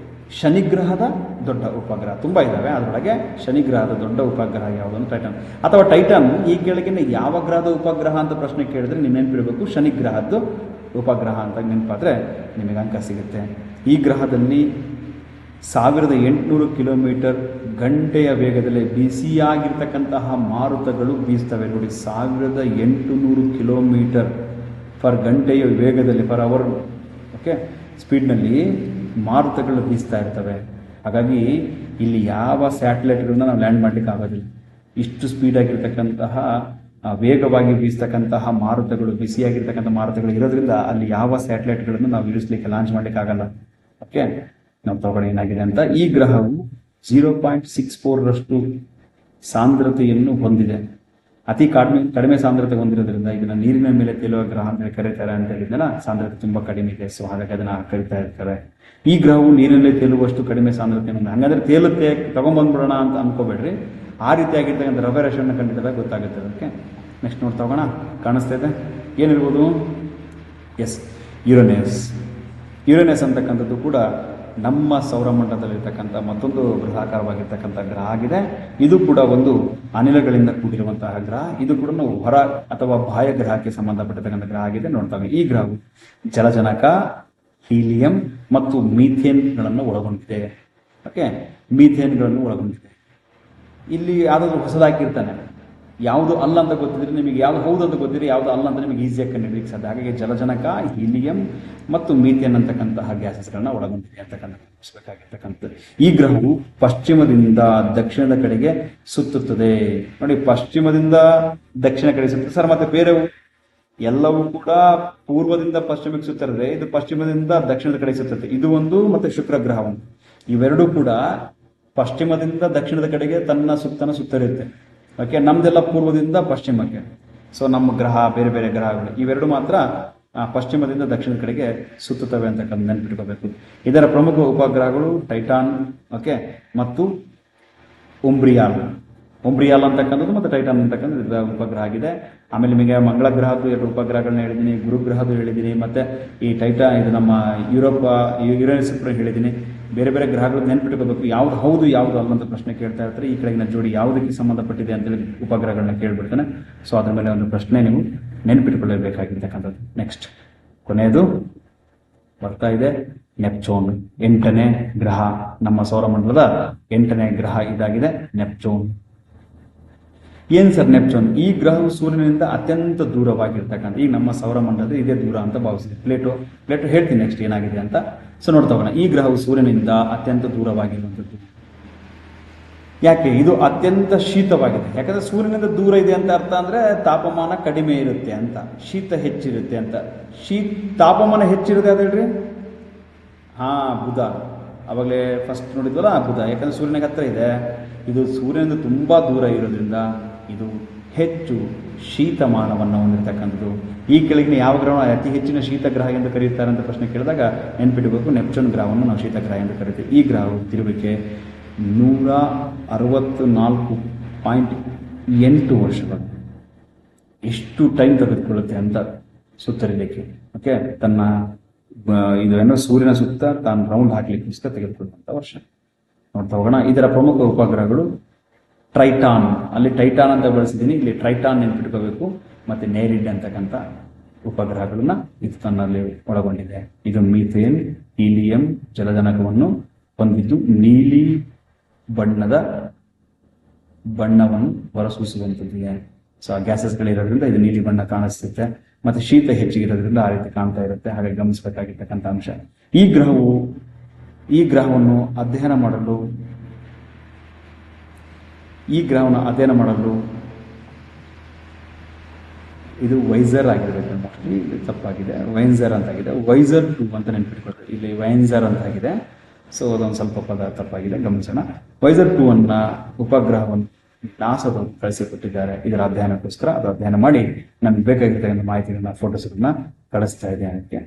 ಶನಿಗ್ರಹದ ದೊಡ್ಡ ಉಪಗ್ರಹ ತುಂಬ ಇದ್ದಾವೆ, ಅದರೊಳಗೆ ಶನಿಗ್ರಹದ ದೊಡ್ಡ ಉಪಗ್ರಹ ಯಾವುದು? ಟೈಟಾನ್. ಅಥವಾ ಟೈಟಾನ್ ಈ ಕೆಳಗಿನ ಯಾವ ಗ್ರಹದ ಉಪಗ್ರಹ ಅಂತ ಪ್ರಶ್ನೆ ಕೇಳಿದ್ರೆ ನೀವು ನೆನಪಿರಬೇಕು ಶನಿಗ್ರಹದ್ದು ಉಪಗ್ರಹ ಅಂತ ನೆನಪಾದರೆ ನಿಮಗೆ ಅಂಕ ಸಿಗುತ್ತೆ. ಈ ಗ್ರಹದಲ್ಲಿ 1800 ಕಿಲೋಮೀಟರ್ ಗಂಟೆಯ ವೇಗದಲ್ಲಿ ಬಿಸಿಯಾಗಿರ್ತಕ್ಕಂತಹ ಮಾರುತಗಳು ಬೀಸ್ತವೆ ನೋಡಿ. 1800 ಕಿಲೋಮೀಟರ್ ಪರ್ ಗಂಟೆಯ ವೇಗದಲ್ಲಿ, ಪರ್ ಅವರ್ ಓಕೆ ಸ್ಪೀಡ್ನಲ್ಲಿ ಮಾರುತಗಳು ಬೀಸ್ತಾ ಇರ್ತವೆ. ಹಾಗಾಗಿ ಇಲ್ಲಿ ಯಾವ ಸ್ಯಾಟಲೈಟ್ಗಳನ್ನ ನಾವು ಲ್ಯಾಂಡ್ ಮಾಡಲಿಕ್ಕೆ ಆಗೋದಿಲ್ಲ. ಇಷ್ಟು ಸ್ಪೀಡಾಗಿರ್ತಕ್ಕಂತಹ ವೇಗವಾಗಿ ಬೀಸ್ತಕ್ಕಂತಹ ಮಾರುತಗಳು, ಬಿಸಿಯಾಗಿರ್ತಕ್ಕಂಥ ಮಾರುತಗಳು ಇರೋದ್ರಿಂದ ಅಲ್ಲಿ ಯಾವ ಸ್ಯಾಟಲೈಟ್ಗಳನ್ನು ನಾವು ಇಳಿಸ್ಲಿಕ್ಕೆ ಲಾಂಚ್ ಮಾಡಲಿಕ್ಕೆ ಆಗಲ್ಲ. ಓಕೆ, ನಾವು ತಗೊಂಡು ಏನಾಗಿದೆ ಅಂತ, ಈ ಗ್ರಹವು 0.64ರಷ್ಟು ಸಾಂದ್ರತೆಯನ್ನು ಹೊಂದಿದೆ. ಅತಿ ಕಡಿಮೆ ಸಾಂದ್ರತೆ ಹೊಂದಿರೋದ್ರಿಂದ ಇದನ್ನ ನೀರಿನ ಮೇಲೆ ತೇಲುವ ಗ್ರಹ ಅಂತ ಕರೀತಾರೆ ಅಂತ ಹೇಳಿದ್ನಲ್ಲ. ಸಾಂದ್ರತೆ ತುಂಬಾ ಕಡಿಮೆ ಇದೆ, ಸೊ ಹಾಗಾಗಿ ಅದನ್ನ ಕರಿತಾ ಇರ್ತಾರೆ. ಈ ಗ್ರಹವು ನೀರಿನಲ್ಲಿ ತೇಲುವಷ್ಟು ಕಡಿಮೆ ಸಾಂದ್ರತೆ ಹೊಂದಿದೆ. ಹಂಗಂದ್ರೆ ತೇಲುತ್ತೆ ತಗೊಂಡ್ಬಂದ್ಬಿಡೋಣ ಅಂತ ಅನ್ಕೋಬೇಡ್ರಿ. ಆ ರೀತಿಯಾಗಿರ್ತಕ್ಕಂಥ ದ್ರವ್ಯರಾಶಿಯನ್ನು ಕಂಡಿಡಿದಾಗ ಗೊತ್ತಾಗುತ್ತೆ. ಅದಕ್ಕೆ ನೆಕ್ಸ್ಟ್ ನೋಡ್ತಾ ಹೋಗೋಣ. ಕಾಣಿಸ್ತಾ ಇದೆ ಏನಿರ್ಬೋದು? ಎಸ್, ಯುರೇನಸ್ ಅಂತಕ್ಕಂಥದ್ದು ಕೂಡ ನಮ್ಮ ಸೌರಮಂಡಲದಲ್ಲಿರ್ತಕ್ಕಂಥ ಮತ್ತೊಂದು ಬೃಹದಾಕಾರವಾಗಿರ್ತಕ್ಕಂಥ ಗ್ರಹ ಆಗಿದೆ. ಇದು ಕೂಡ ಒಂದು ಅನಿಲಗಳಿಂದ ಕೂಡಿರುವಂತಹ ಗ್ರಹ. ಇದು ಕೂಡ ನಾವು ಹೊರ ಅಥವಾ ಬಾಹ್ಯ ಗ್ರಹಕ್ಕೆ ಸಂಬಂಧಪಟ್ಟಿರ್ತಕ್ಕಂಥ ಗ್ರಹ ಆಗಿದೆ. ನೋಡ್ತಾವೆ ಈ ಗ್ರಹವು ಜಲಜನಕ, ಹೀಲಿಯಂ ಮತ್ತು ಮೀಥೇನ್ಗಳನ್ನು ಒಳಗೊಂಡಿದೆ. ಓಕೆ, ಮೀಥೇನ್ಗಳನ್ನು ಒಳಗೊಂಡಿದೆ. ಇಲ್ಲಿ ಯಾವುದಾದ್ರು ಹೊಸದಾಗಿರ್ತಾನೆ, ಯಾವುದು ಅಲ್ಲ ಅಂತ ಗೊತ್ತಿದ್ರೆ ನಿಮಗೆ, ಯಾವುದು ಹೌದು ಅಂತ ಗೊತ್ತಿದ್ರೆ ಯಾವುದು ಅಲ್ಲ ಅಂತ ನಿಮಗೆ ಈಸಿಯಾಗಿ ಕಂಡುಹಿಡಿಯಲಿಕ್ಕೆ ಸಾಧ್ಯ. ಹಾಗಾಗಿ ಜಲಜನಕ, ಹೀಲಿಯಂ ಮತ್ತು ಮೀಥೇನ್ ಅಂತಕ್ಕಂತಹ ಗ್ಯಾಸಸ್ಗಳನ್ನ ಒಳಗೊಂಡಿದೆ ಅಂತಕ್ಕಂಥ ಗಮನಿಸಬೇಕಾಗಿರ್ತಕ್ಕಂಥದ್ದು. ಈ ಗ್ರಹವು ಪಶ್ಚಿಮದಿಂದ ದಕ್ಷಿಣದ ಕಡೆಗೆ ಸುತ್ತುತ್ತದೆ ನೋಡಿ. ಪಶ್ಚಿಮದಿಂದ ದಕ್ಷಿಣ ಕಡೆ ಸುತ್ತುತ್ತದೆ ಸರ್. ಮತ್ತೆ ಬೇರೆವು ಎಲ್ಲವೂ ಕೂಡ ಪೂರ್ವದಿಂದ ಪಶ್ಚಿಮಕ್ಕೆ ಸುತ್ತಿದ್ರೆ, ಇದು ಪಶ್ಚಿಮದಿಂದ ದಕ್ಷಿಣದ ಕಡೆ ಸುತ್ತದೆ. ಇದು ಒಂದು, ಮತ್ತೆ ಶುಕ್ರ ಗ್ರಹ ಒಂದು. ಇವೆರಡೂ ಕೂಡ ಪಶ್ಚಿಮದಿಂದ ದಕ್ಷಿಣದ ಕಡೆಗೆ ತನ್ನ ಸುತ್ತರಿರುತ್ತೆ. ಓಕೆ, ನಮ್ದೆಲ್ಲ ಪೂರ್ವದಿಂದ ಪಶ್ಚಿಮಕ್ಕೆ. ಸೊ ನಮ್ಮ ಗ್ರಹ, ಬೇರೆ ಬೇರೆ ಗ್ರಹಗಳು ಇವೆರಡು ಮಾತ್ರ ಪಶ್ಚಿಮದಿಂದ ದಕ್ಷಿಣದ ಕಡೆಗೆ ಸುತ್ತುತ್ತವೆ ಅಂತಕ್ಕಂಥ ನೆನಪಿಟ್ಕೋಬೇಕು. ಇದರ ಪ್ರಮುಖ ಉಪಗ್ರಹಗಳು ಟೈಟಾನ್, ಓಕೆ, ಮತ್ತು ಉಂಬ್ರಿಯಾಲ್ ಅಂತಕ್ಕಂಥದ್ದು ಮತ್ತು ಟೈಟಾನ್ ಅಂತಕ್ಕಂಥದ್ದು ಉಪಗ್ರಹ ಆಗಿದೆ. ಆಮೇಲೆ ನಿಮಗೆ ಮಂಗಳ ಗ್ರಹದ್ದು 2 ಉಪಗ್ರಹಗಳನ್ನ ಹೇಳಿದ್ದೀನಿ, ಗುರುಗ್ರಹದ್ದು ಹೇಳಿದ್ದೀನಿ, ಮತ್ತೆ ಈ ಇದು ನಮ್ಮ ಯುರೇನಸ್ ಕೂಡ ಹೇಳಿದ್ದೀನಿ. ಬೇರೆ ಬೇರೆ ಗ್ರಹಗಳು ನೆನ್ಪಿಟ್ಕೋಬೇಕು. ಯಾವ್ದು ಹೌದು ಯಾವುದು ಅಲ್ಲ ಅಂತ ಪ್ರಶ್ನೆ ಕೇಳ್ತಾ ಇರ್ತಾರೆ. ಈ ಕೆಳಗಿನ ಜೋಡಿ ಯಾವುದಕ್ಕೆ ಸಂಬಂಧಪಟ್ಟಿದೆ ಅಂತೇಳಿ ಉಪಗ್ರಹಗಳನ್ನ ಕೇಳ್ಬಿಡ್ತಾನೆ. ಸೊ ಅದ್ರ ಮೇಲೆ ಒಂದು ಪ್ರಶ್ನೆ ನೀವು ನೆನ್ಪಿಟ್ಕೊಳ್ಳಬೇಕಾಗಿರ್ತಕ್ಕಂಥದ್ದು. ನೆಕ್ಸ್ಟ್ ಕೊನೆಯದು ಬರ್ತಾ ಇದೆ ನೆಪ್ಚೂನ್, 8ನೇ ಗ್ರಹ. ನಮ್ಮ ಸೌರಮಂಡಲದ 8ನೇ ಗ್ರಹ ಇದಾಗಿದೆ ನೆಪ್ಚೂನ್. ಏನ್ ಸರ್ ನೆಪ್ಚೂನ್? ಈ ಗ್ರಹವು ಸೂರ್ಯನಿಂದ ಅತ್ಯಂತ ದೂರವಾಗಿರ್ತಕ್ಕಂಥ, ಈಗ ನಮ್ಮ ಸೌರಮಂಡಲದ ಇದೇ ದೂರ ಅಂತ ಭಾವಿಸಿದೆ. ಪ್ಲೇಟೋ ಹೇಳ್ತೀನಿ ನೆಕ್ಸ್ಟ್ ಏನಾಗಿದೆ ಅಂತ. ಸೊ ನೋಡ್ತಾ ಹೋಗೋಣ. ಈ ಗ್ರಹವು ಸೂರ್ಯನಿಂದ ಅತ್ಯಂತ ದೂರವಾಗಿರುವಂಥದ್ದು. ಯಾಕೆ? ಇದು ಅತ್ಯಂತ ಶೀತವಾಗಿದೆ. ಯಾಕಂದ್ರೆ ಸೂರ್ಯನಿಂದ ದೂರ ಇದೆ ಅಂತ ಅರ್ಥ ಅಂದ್ರೆ ತಾಪಮಾನ ಕಡಿಮೆ ಇರುತ್ತೆ ಅಂತ, ಶೀತ ಹೆಚ್ಚಿರುತ್ತೆ ಅಂತ. ತಾಪಮಾನ ಹೆಚ್ಚಿರುತ್ತೆ ಅದ ಹೇಳ್ರಿ. ಬುಧ, ಅವಾಗಲೇ ಫಸ್ಟ್ ನೋಡಿದ್ವಲ್ಲ ಬುಧ. ಯಾಕಂದ್ರೆ ಸೂರ್ಯನಿಗೆ ಹತ್ರ ಇದೆ. ಇದು ಸೂರ್ಯನಿಂದ ತುಂಬಾ ದೂರ ಇರೋದ್ರಿಂದ ಇದು ಹೆಚ್ಚು ಶೀತಮಾನವನ್ನು ಹೊಂದಿರತಕ್ಕಂಥದ್ದು. ಈ ಕೆಳಗಿನ ಯಾವ ಗ್ರಹವನ್ನು ಅತಿ ಹೆಚ್ಚಿನ ಶೀತ ಗ್ರಹ ಎಂದು ಕರೆಯುತ್ತಾರೆ ಅಂತ ಪ್ರಶ್ನೆ ಕೇಳಿದಾಗ ನೆನ್ಪಿಡಬೇಕು, ನೆಪ್ಚೂನ್ ಗ್ರಹವನ್ನು ನಾವು ಶೀತ ಗ್ರಹ ಎಂದು ಕರಿತೀವಿ. ಈ ಗ್ರಹವು ತಿರುವಿಕೆ 164.8 ವರ್ಷಗಳು. ಎಷ್ಟು ಟೈಮ್ ತೆಗೆದುಕೊಳ್ಳುತ್ತೆ ಅಂತ ಸುತ್ತರಿಲಿಕ್ಕೆ. ಓಕೆ, ತನ್ನ ಇದು ಸೂರ್ಯನ ಸುತ್ತ ತಾನು ರೌಂಡ್ ಹಾಕ್ಲಿಕ್ಕೆ ಇಷ್ಟ ತೆಗೆದುಕೊಳ್ಳುವಂಥ ವರ್ಷ. ನೋಡ್ತಾ ಹೋಗೋಣ. ಇದರ ಪ್ರಮುಖ ಉಪಗ್ರಹಗಳು ಟ್ರೈಟಾನ್, ಅಲ್ಲಿ ಟೈಟಾನ್ ಅಂತ ಬಳಸಿದ್ದೀನಿ, ಇಲ್ಲಿ ಟ್ರೈಟಾನ್ ನೆನ್ಪಿಟ್ಕೋಬೇಕು. ಮತ್ತೆ ನೇರಿಡ್ ಅಂತಕ್ಕಂಥ ಉಪಗ್ರಹಗಳನ್ನ ಇದು ತನ್ನಲ್ಲಿ ಒಳಗೊಂಡಿದೆ. ಇದು ಮೀಥೇನ್, ಹೀಲಿಯಂ ಜಲಜನಕವನ್ನು ಹೊಂದಿದ್ದು ನೀಲಿ ಬಣ್ಣವನ್ನು ಹೊರಸೂಸುವಂಥದ್ದಿದೆ. ಸೊ ಗ್ಯಾಸಸ್ಗಳಿರೋದ್ರಿಂದ ಇದು ನೀಲಿ ಬಣ್ಣ ಕಾಣಿಸುತ್ತೆ. ಮತ್ತೆ ಶೀತ ಹೆಚ್ಚಿಗಿರೋದ್ರಿಂದ ಆ ರೀತಿ ಕಾಣ್ತಾ ಇರುತ್ತೆ. ಹಾಗಾಗಿ ಗಮನಿಸಬೇಕಾಗಿರ್ತಕ್ಕಂಥ ಅಂಶ. ಈ ಗ್ರಹವನ್ನು ಅಧ್ಯಯನ ಮಾಡಲು ಇದು ವೈಸರ್ ಆಗಿರಬೇಕು. ಮೋಸ್ಟ್ಲಿ ತಪ್ಪಾಗಿದೆ, ವೈನ್ಸರ್ ಅಂತಾಗಿದೆ. ವೈಸರ್ 2 ಅಂತ ನೆನ್ಪಿಟ್ಕೊಳ್ತಾರೆ. ಇಲ್ಲಿ ವೈನ್ಸರ್ ಅಂತಾಗಿದೆ. ಸೊ ಅದೊಂದು ಸ್ವಲ್ಪ ಪದ ತಪ್ಪಾಗಿದೆ, ಗಮನಿಸೋಣ. ವೈಸರ್ 2 ಅನ್ನ ಉಪಗ್ರಹವನ್ನು ನಾಸದವರು ಕಳಿಸಿಕೊಟ್ಟಿದ್ದಾರೆ. ಇದರ ಅಧ್ಯಯನಕ್ಕೋಸ್ಕರ ಅದು ಅಧ್ಯಯನ ಮಾಡಿ ನಮ್ಗೆ ಬೇಕಾಗಿರ್ತಕ್ಕಂಥ ಮಾಹಿತಿಗಳನ್ನ, ಫೋಟೋಸ್ಗಳನ್ನ ಕಳಿಸ್ತಾ ಇದೆ ಅದಕ್ಕೆ.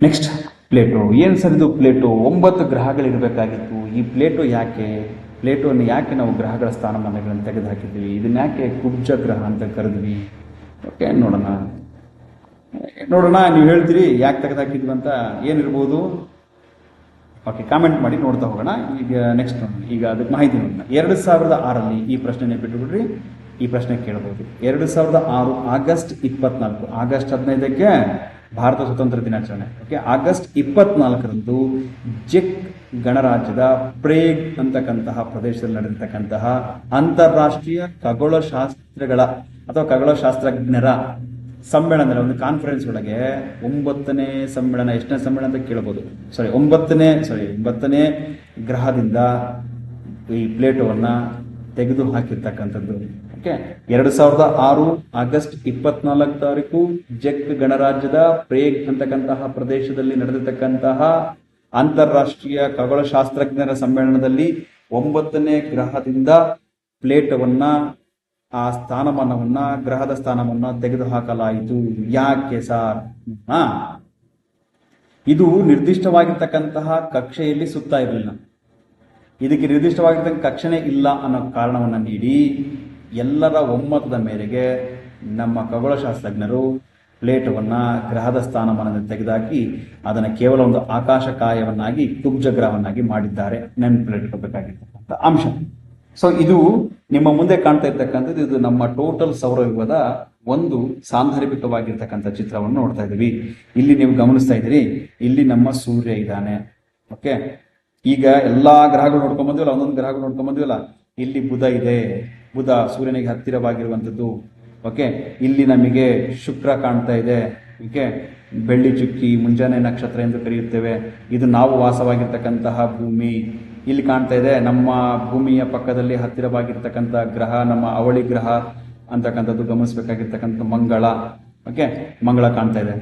Next Plato. ಏನ್ ಸರ್ ಇದು ಪ್ಲೇಟೋ? 9 ಗ್ರಹಗಳಿರಬೇಕಾಗಿತ್ತು. ಈ ಪ್ಲೇಟೋವನ್ನು ಯಾಕೆ ನಾವು ಗ್ರಹಗಳ ಸ್ಥಾನಮಾನಗಳನ್ನು ತೆಗೆದು ಹಾಕಿದ್ವಿ? ಇದನ್ನ ಯಾಕೆ ಕುಬ್ಜ ಗ್ರಹ ಅಂತ ಕರೆದ್ವಿ? ಓಕೆ, ನೋಡೋಣ. ನೀವು ಹೇಳ್ತೀರಿ ಯಾಕೆ ತೆಗೆದು ಹಾಕಿದ್ವಿ ಅಂತ. ಏನಿರ್ಬೋದು? ಓಕೆ, ಕಾಮೆಂಟ್ ಮಾಡಿ ನೋಡ್ತಾ ಹೋಗೋಣ. ಈಗ ನೆಕ್ಸ್ಟ್ ಈಗ ಅದಕ್ಕೆ ಮಾಹಿತಿ ನೋಡೋಣ. 2006 ಈ ಪ್ರಶ್ನೆ ಬಿಟ್ಟುಬಿಡ್ರಿ, ಈ ಪ್ರಶ್ನೆ ಕೇಳಬಹುದು. 2006 ಆಗಸ್ಟ್ 24, ಆಗಸ್ಟ್ 15ಕ್ಕೆ ಭಾರತ ಸ್ವತಂತ್ರ ದಿನಾಚರಣೆ. ಓಕೆ, ಆಗಸ್ಟ್ 24ರಂದು ಚೆಕ್ ಗಣರಾಜ್ಯದ ಪ್ರೇಗ್ ಅಂತಕ್ಕಂತಹ ಪ್ರದೇಶದಲ್ಲಿ ನಡೆದಿರ್ತಕ್ಕಂತಹ ಅಂತಾರಾಷ್ಟ್ರೀಯ ಖಗೋಳಶಾಸ್ತ್ರಗಳ ಅಥವಾ ಖಗೋಳಶಾಸ್ತ್ರಜ್ಞರ ಸಮ್ಮೇಳನ, ಒಂದು ಕಾನ್ಫರೆನ್ಸ್ ಒಳಗೆ 9ನೇ ಸಮ್ಮೇಳನ, ಎಷ್ಟನೇ ಸಮ್ಮೇಳನ ಅಂತ ಕೇಳಬಹುದು. 9ನೇ ಗ್ರಹದಿಂದ ಈ ಪ್ಲೇಟೋವನ್ನ ತೆಗೆದು ಹಾಕಿರ್ತಕ್ಕಂಥದ್ದು. ಓಕೆ, 2006 ಆಗಸ್ಟ್ 24 ಚೆಕ್ ಗಣರಾಜ್ಯದ ಪ್ರೇಗ್ ಅಂತಕ್ಕಂತಹ ಪ್ರದೇಶದಲ್ಲಿ ನಡೆದಿರ್ತಕ್ಕಂತಹ ಅಂತಾರಾಷ್ಟ್ರೀಯ ಖಗೋಳಶಾಸ್ತ್ರಜ್ಞರ ಸಮ್ಮೇಳನದಲ್ಲಿ 9ನೇ ಗ್ರಹದಿಂದ ಪ್ಲೇಟವನ್ನ, ಆ ಸ್ಥಾನಮಾನವನ್ನ, ಗ್ರಹದ ಸ್ಥಾನವನ್ನ ತೆಗೆದು ಹಾಕಲಾಯಿತು. ಯಾಕೆ ಸಾರ್? ಇದು ನಿರ್ದಿಷ್ಟವಾಗಿರ್ತಕ್ಕಂತಹ ಕಕ್ಷೆಯಲ್ಲಿ ಸುತ್ತಾ ಇರಲಿಲ್ಲ. ಇದಕ್ಕೆ ನಿರ್ದಿಷ್ಟವಾಗಿರ್ತಕ್ಕ ಕಕ್ಷೆನೇ ಇಲ್ಲ ಅನ್ನೋ ಕಾರಣವನ್ನು ನೀಡಿ ಎಲ್ಲರ ಒಮ್ಮತದ ಮೇರೆಗೆ ನಮ್ಮ ಖಗೋಳಶಾಸ್ತ್ರಜ್ಞರು ಪ್ಲೇಟವನ್ನ ಗ್ರಹದ ಸ್ಥಾನಮಾನದಿಂದ ತೆಗೆದುಹಾಕಿ ಅದನ್ನು ಕೇವಲ ಒಂದು ಆಕಾಶಕಾಯವನ್ನಾಗಿ, ಕುಬ್ಜ ಗ್ರಹವನ್ನಾಗಿ ಮಾಡಿದ್ದಾರೆ. ನೆನಪಿಟ್ಟುಕೋಬೇಕಾಗಿರ್ತಕ್ಕಂಥ ಅಂಶ. ಸೊ ಇದು ನಿಮ್ಮ ಮುಂದೆ ಕಾಣ್ತಾ ಇರ್ತಕ್ಕಂಥದ್ದು, ಇದು ನಮ್ಮ ಟೋಟಲ್ ಸೌರವ್ಯೂಹದ ಒಂದು ಸಾಂದರ್ಭಿಕವಾಗಿರ್ತಕ್ಕಂಥ ಚಿತ್ರವನ್ನು ನೋಡ್ತಾ ಇದ್ದೀವಿ. ಇಲ್ಲಿ ನೀವು ಗಮನಿಸ್ತಾ ಇದ್ದೀರಿ, ಇಲ್ಲಿ ನಮ್ಮ ಸೂರ್ಯ ಇದ್ದಾನೆ. ಓಕೆ, ಈಗ ಎಲ್ಲಾ ಗ್ರಹಗಳು ನೋಡ್ಕೊಂಡ್ ಬಂದಿವಲ್ಲ, ಒಂದೊಂದು ಗ್ರಹಗಳು ನೋಡ್ಕೊಂಡ್ ಬಂದಿವಲ್ಲ. ಇಲ್ಲಿ ಬುಧ ಇದೆ, ಬುಧ ಸೂರ್ಯನಿಗೆ ಹತ್ತಿರವಾಗಿರುವಂಥದ್ದು. ಓಕೆ, ಇಲ್ಲಿ ನಮಗೆ ಶುಕ್ರ ಕಾಣ್ತಾ ಇದೆ. ಓಕೆ, ಬೆಳ್ಳಿ ಚುಕ್ಕಿ, ಮುಂಜಾನೆ ನಕ್ಷತ್ರ ಎಂದು ಕರೆಯುತ್ತೇವೆ. ಇದು ನಾವು ವಾಸವಾಗಿರ್ತಕ್ಕಂತಹ ಭೂಮಿ. ಇಲ್ಲಿ ಕಾಣ್ತಾ ಇದೆ ನಮ್ಮ ಭೂಮಿಯ ಪಕ್ಕದಲ್ಲಿ ಹತ್ತಿರವಾಗಿರ್ತಕ್ಕಂಥ ಗ್ರಹ, ನಮ್ಮ ಅವಳಿ ಗ್ರಹ ಅಂತಕ್ಕಂಥದ್ದು ಗಮನಿಸಬೇಕಾಗಿರ್ತಕ್ಕಂಥ ಮಂಗಳ. ಓಕೆ, ಮಂಗಳ ಕಾಣ್ತಾ ಇದೆ.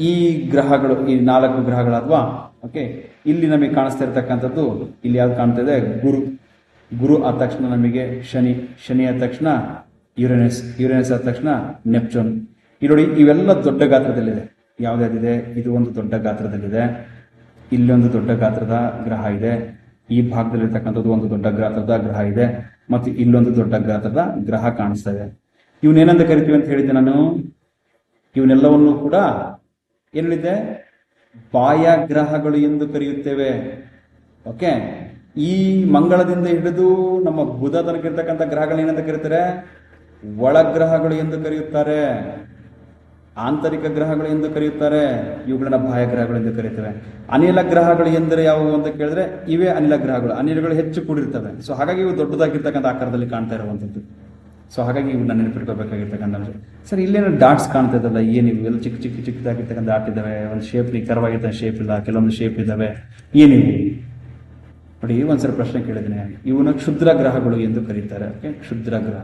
ಈ ಗ್ರಹಗಳು, ಈ 4 ಗ್ರಹಗಳಲ್ವಾ. ಓಕೆ, ಇಲ್ಲಿ ನಮಗೆ ಕಾಣಿಸ್ತಾ ಇರ್ತಕ್ಕಂಥದ್ದು, ಇಲ್ಲಿ ಯಾವ್ದು ಕಾಣ್ತಾ ಇದೆ? ಗುರು. ಗುರು ಆದ ತಕ್ಷಣ ನಮಗೆ ಶನಿ, ಶನಿ ಆದ ತಕ್ಷಣ ಯುರೇನಸ್, ಯುರೇನಸ್ ಆದ ತಕ್ಷಣ ನೆಪ್ಚೂನ್. ಇಲ್ಲಿ ನೋಡಿ, ಇವೆಲ್ಲ ದೊಡ್ಡ ಗಾತ್ರದಲ್ಲಿದೆ. ಯಾವ್ದಾದಿದೆ? ಇದು ಒಂದು ದೊಡ್ಡ ಗಾತ್ರದಲ್ಲಿದೆ. ಇಲ್ಲೊಂದು ದೊಡ್ಡ ಗಾತ್ರದ ಗ್ರಹ ಇದೆ. ಈ ಭಾಗದಲ್ಲಿರ್ತಕ್ಕಂಥದ್ದು ಒಂದು ದೊಡ್ಡ ಗಾತ್ರದ ಗ್ರಹ ಇದೆ. ಮತ್ತು ಇಲ್ಲೊಂದು ದೊಡ್ಡ ಗಾತ್ರದ ಗ್ರಹ ಕಾಣಿಸ್ತಾ ಇದೆ. ಇವನ್ನೇನಂತ ಕರಿತೀವಿ ಅಂತ ಹೇಳಿದ್ದೆ ನಾನು. ಇವನ್ನೆಲ್ಲವನ್ನು ಕೂಡ ಏನ್ ಹೇಳಿದ್ದೆ? ಬಾಹ್ಯ ಗ್ರಹಗಳು ಎಂದು ಕರೆಯುತ್ತೇವೆ. ಓಕೆ, ಈ ಮಂಗಳದಿಂದ ಹಿಡಿದು ನಮ್ಮ ಬುಧ ತನಕ ಇರ್ತಕ್ಕಂಥ ಗ್ರಹಗಳು ಏನಂತ ಕರೀತಾರೆ? ಒಳಗ್ರಹಗಳು ಎಂದು ಕರೆಯುತ್ತಾರೆ. ಆಂತರಿಕ ಗ್ರಹಗಳು ಎಂದು ಕರೆಯುತ್ತಾರೆ. ಇವುಗಳನ್ನ ಬಾಹ್ಯ ಗ್ರಹಗಳು ಎಂದು ಕರೀತೇವೆ. ಅನಿಲ ಗ್ರಹಗಳು ಎಂದರೆ ಯಾವುವು ಅಂತ ಕೇಳಿದ್ರೆ ಇವೇ ಅನಿಲ ಗ್ರಹಗಳು. ಅನಿಲಗಳು ಹೆಚ್ಚು ಕೂಡಿರ್ತವೆ. ಸೊ ಹಾಗಾಗಿ ಇವು ದೊಡ್ಡದಾಗಿರ್ತಕ್ಕಂಥ ಆಕಾರದಲ್ಲಿ ಕಾಣ್ತಾ ಇರುವಂಥದ್ದು. ಸೊ ಹಾಗಾಗಿ ಇವನ್ನ ನೆನಪಿಟ್ಕೋಬೇಕಾಗಿರ್ತಕ್ಕಂಥ. ಸರ್, ಇಲ್ಲೇನೋ ಡಾಟ್ಸ್ ಕಾಣ್ತಾ ಇದ್ದಲ್ಲ, ಏನಿವು? ಎಲ್ಲ ಚಿಕ್ಕ ಚಿಕ್ಕ ಚಿಕ್ಕದಾಗಿರ್ತಕ್ಕಂಥ ಡಾಟ್ ಇದ್ದಾವೆ. ಒಂದು ಶೇಪ್ ನಿಖರವಾಗಿರ್ತಕ್ಕ ಶೇಪ್ ಇಲ್ಲ, ಕೆಲವೊಂದು ಶೇಪ್ ಇದ್ದಾವೆ. ಏನಿವು ನೋಡಿ? ಒಂದ್ಸರಿ ಪ್ರಶ್ನೆ ಕೇಳಿದ್ದೀನಿ. ಇವನ್ನ ಕ್ಷುದ್ರ ಗ್ರಹಗಳು ಎಂದು ಕರೀತಾರೆ. ಓಕೆ, ಕ್ಷುದ್ರ ಗ್ರಹ.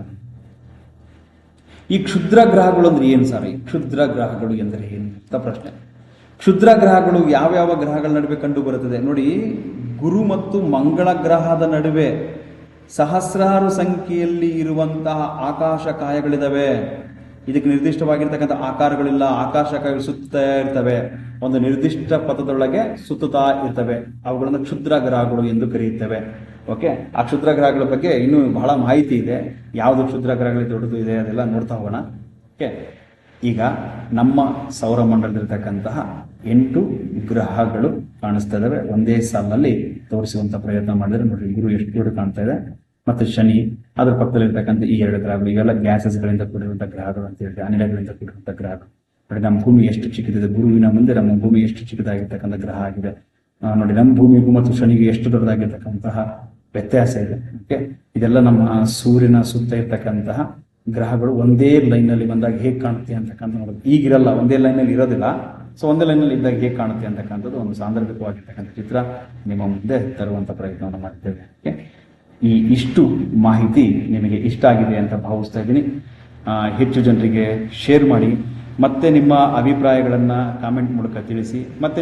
ಈ ಕ್ಷುದ್ರ ಗ್ರಹಗಳು ಅಂದ್ರೆ ಏನು ಸರ್? ಈ ಕ್ಷುದ್ರ ಗ್ರಹಗಳು ಎಂದರೆ ಏನು ಅಂತ ಪ್ರಶ್ನೆ. ಕ್ಷುದ್ರ ಗ್ರಹಗಳು ಯಾವ್ಯಾವ ಗ್ರಹಗಳ ನಡುವೆ ಕಂಡು ಬರುತ್ತದೆ ನೋಡಿ? ಗುರು ಮತ್ತು ಮಂಗಳ ಗ್ರಹದ ನಡುವೆ ಸಹಸ್ರಾರು ಸಂಖ್ಯೆಯಲ್ಲಿ ಇರುವಂತಹ ಆಕಾಶ ಕಾಯಗಳಿದಾವೆ. ಇದಕ್ಕೆ ನಿರ್ದಿಷ್ಟವಾಗಿರ್ತಕ್ಕಂಥ ಆಕಾರಗಳಿಲ್ಲ. ಆಕಾಶ ಕಾಯಗಳು ಸುತ್ತಾ ಇರ್ತವೆ, ಒಂದು ನಿರ್ದಿಷ್ಟ ಪಥದೊಳಗೆ ಸುತ್ತುತ್ತಾ ಇರ್ತವೆ. ಅವುಗಳನ್ನು ಕ್ಷುದ್ರ ಗ್ರಹಗಳು ಎಂದು ಕರೆಯುತ್ತೇವೆ. ಓಕೆ, ಆ ಕ್ಷುದ್ರ ಗ್ರಹಗಳ ಬಗ್ಗೆ ಇನ್ನೂ ಬಹಳ ಮಾಹಿತಿ ಇದೆ. ಯಾವುದು ಕ್ಷುದ್ರ ಗ್ರಹಗಳು ದೊಡ್ಡದು ಇದೆ ಅದೆಲ್ಲ ನೋಡ್ತಾ ಹೋಗೋಣ. ಓಕೆ, ಈಗ ನಮ್ಮ ಸೌರಮಂಡಲದಲ್ಲಿರ್ತಕ್ಕಂತಹ 8 ಗ್ರಹಗಳು ಕಾಣಿಸ್ತಾ ಇದಾವೆ. ಒಂದೇ ಸಾಲಿನಲ್ಲಿ ತೋರಿಸುವಂತ ಪ್ರಯತ್ನ ಮಾಡಿದ್ರೆ ನೋಡಿ, ಗುರು ಎಷ್ಟು ದೊಡ್ಡ ಕಾಣ್ತಾ ಇದೆ. ಮತ್ತು ಶನಿ, ಅದ್ರ ಪಕ್ಕದಲ್ಲಿರ್ತಕ್ಕಂಥ ಈ 2 ಗ್ರಹಗಳು, ಇವೆಲ್ಲ ಗ್ಯಾಸಸ್ಗಳಿಂದ ಕೂಡಿರುವಂತಹ ಗ್ರಹಗಳು ಅಂತ ಹೇಳ್ತೀವಿ, ಅನಿಲಗಳಿಂದ ಕೂಡಿರುವಂತಹ ಗ್ರಹಗಳು. ನೋಡಿ, ನಮ್ಮ ಭೂಮಿ ಎಷ್ಟು ಚಿಕ್ಕದಿದೆ. ಗುರುವಿನ ಮುಂದೆ ನಮ್ಮ ಭೂಮಿ ಎಷ್ಟು ಚಿಕ್ಕದಾಗಿರ್ತಕ್ಕಂಥ ಗ್ರಹ ಆಗಿದೆ. ನೋಡಿ, ನಮ್ಮ ಭೂಮಿಗೂ ಮತ್ತು ಶನಿಗೂ ಎಷ್ಟು ದೊಡ್ಡದಾಗಿರ್ತಕ್ಕಂತಹ ವ್ಯತ್ಯಾಸ ಇದೆ. ಓಕೆ, ಇದೆಲ್ಲ ನಮ್ಮ ಸೂರ್ಯನ ಸುತ್ತ ಇರ್ತಕ್ಕಂತಹ ಗ್ರಹಗಳು ಒಂದೇ ಲೈನ್ ನಲ್ಲಿ ಬಂದಾಗ ಹೇಗೆ ಕಾಣುತ್ತೆ ಅಂತಕ್ಕಂಥ ನೋಡೋದು. ಈಗಿರಲ್ಲ, ಒಂದೇ ಲೈನ್ ನಲ್ಲಿ ಇರೋದಿಲ್ಲ. ಸೊ ಒಂದೇ ಲೈನ್ ನಲ್ಲಿ ಇದ್ದಾಗ ಹೇಗೆ ಕಾಣುತ್ತೆ ಅಂತಕ್ಕಂಥದ್ದು ಒಂದು ಸಾಂದರ್ಭಿಕವಾಗಿರ್ತಕ್ಕಂಥ ಚಿತ್ರ ನಿಮ್ಮ ಮುಂದೆ ತರುವಂತ ಪ್ರಯತ್ನವನ್ನು ಮಾಡಿದ್ದೇವೆ. ಓಕೆ, ಈ ಇಷ್ಟು ಮಾಹಿತಿ ನಿಮಗೆ ಇಷ್ಟ ಆಗಿದೆ ಅಂತ ಭಾವಿಸ್ತಾ ಇದ್ದೀನಿ. ಹೆಚ್ಚು ಜನರಿಗೆ ಶೇರ್ ಮಾಡಿ, ಮತ್ತೆ ನಿಮ್ಮ ಅಭಿಪ್ರಾಯಗಳನ್ನು ಕಾಮೆಂಟ್ ಮೂಲಕ ತಿಳಿಸಿ. ಮತ್ತೆ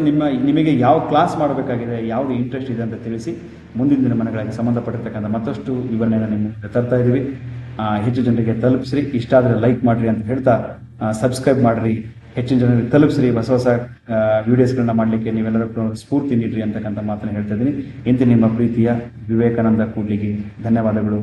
ನಿಮಗೆ ಯಾವ ಕ್ಲಾಸ್ ಮಾಡಬೇಕಾಗಿದೆ, ಯಾವುದು ಇಂಟ್ರೆಸ್ಟ್ ಇದೆ ಅಂತ ತಿಳಿಸಿ. ಮುಂದಿನ ದಿನಮಾನಗಳಿಗೆ ಸಂಬಂಧಪಟ್ಟಿರ್ತಕ್ಕಂಥ ಮತ್ತಷ್ಟು ವಿವರಣೆಯನ್ನು ನಿಮ್ಮ ಮುಂದೆ ತರ್ತಾ ಇದ್ದೀವಿ. ಹೆಚ್ಚು ಜನರಿಗೆ ತಲುಪಿಸ್ರಿ. ಇಷ್ಟ ಆದರೆ ಲೈಕ್ ಮಾಡಿರಿ ಅಂತ ಹೇಳ್ತಾ, ಸಬ್ಸ್ಕ್ರೈಬ್ ಮಾಡಿರಿ, ಹೆಚ್ಚಿನ ಜನರಿಗೆ ತಲುಪಿಸ್ರಿ. ಹೊಸ ಹೊಸ ವಿಡಿಯೋಸ್ಗಳನ್ನ ಮಾಡಲಿಕ್ಕೆ ನೀವೆಲ್ಲರೂ ಸ್ಫೂರ್ತಿ ನೀಡ್ರಿ ಅಂತಕ್ಕಂಥ ಮಾತನ್ನು ಹೇಳ್ತಾ ಇದ್ದೀನಿ. ಇಂಥ ನಿಮ್ಮ ಪ್ರೀತಿಯ ವಿವೇಕಾನಂದ ಕೂಡ್ಲಿಗಿ. ಧನ್ಯವಾದಗಳು.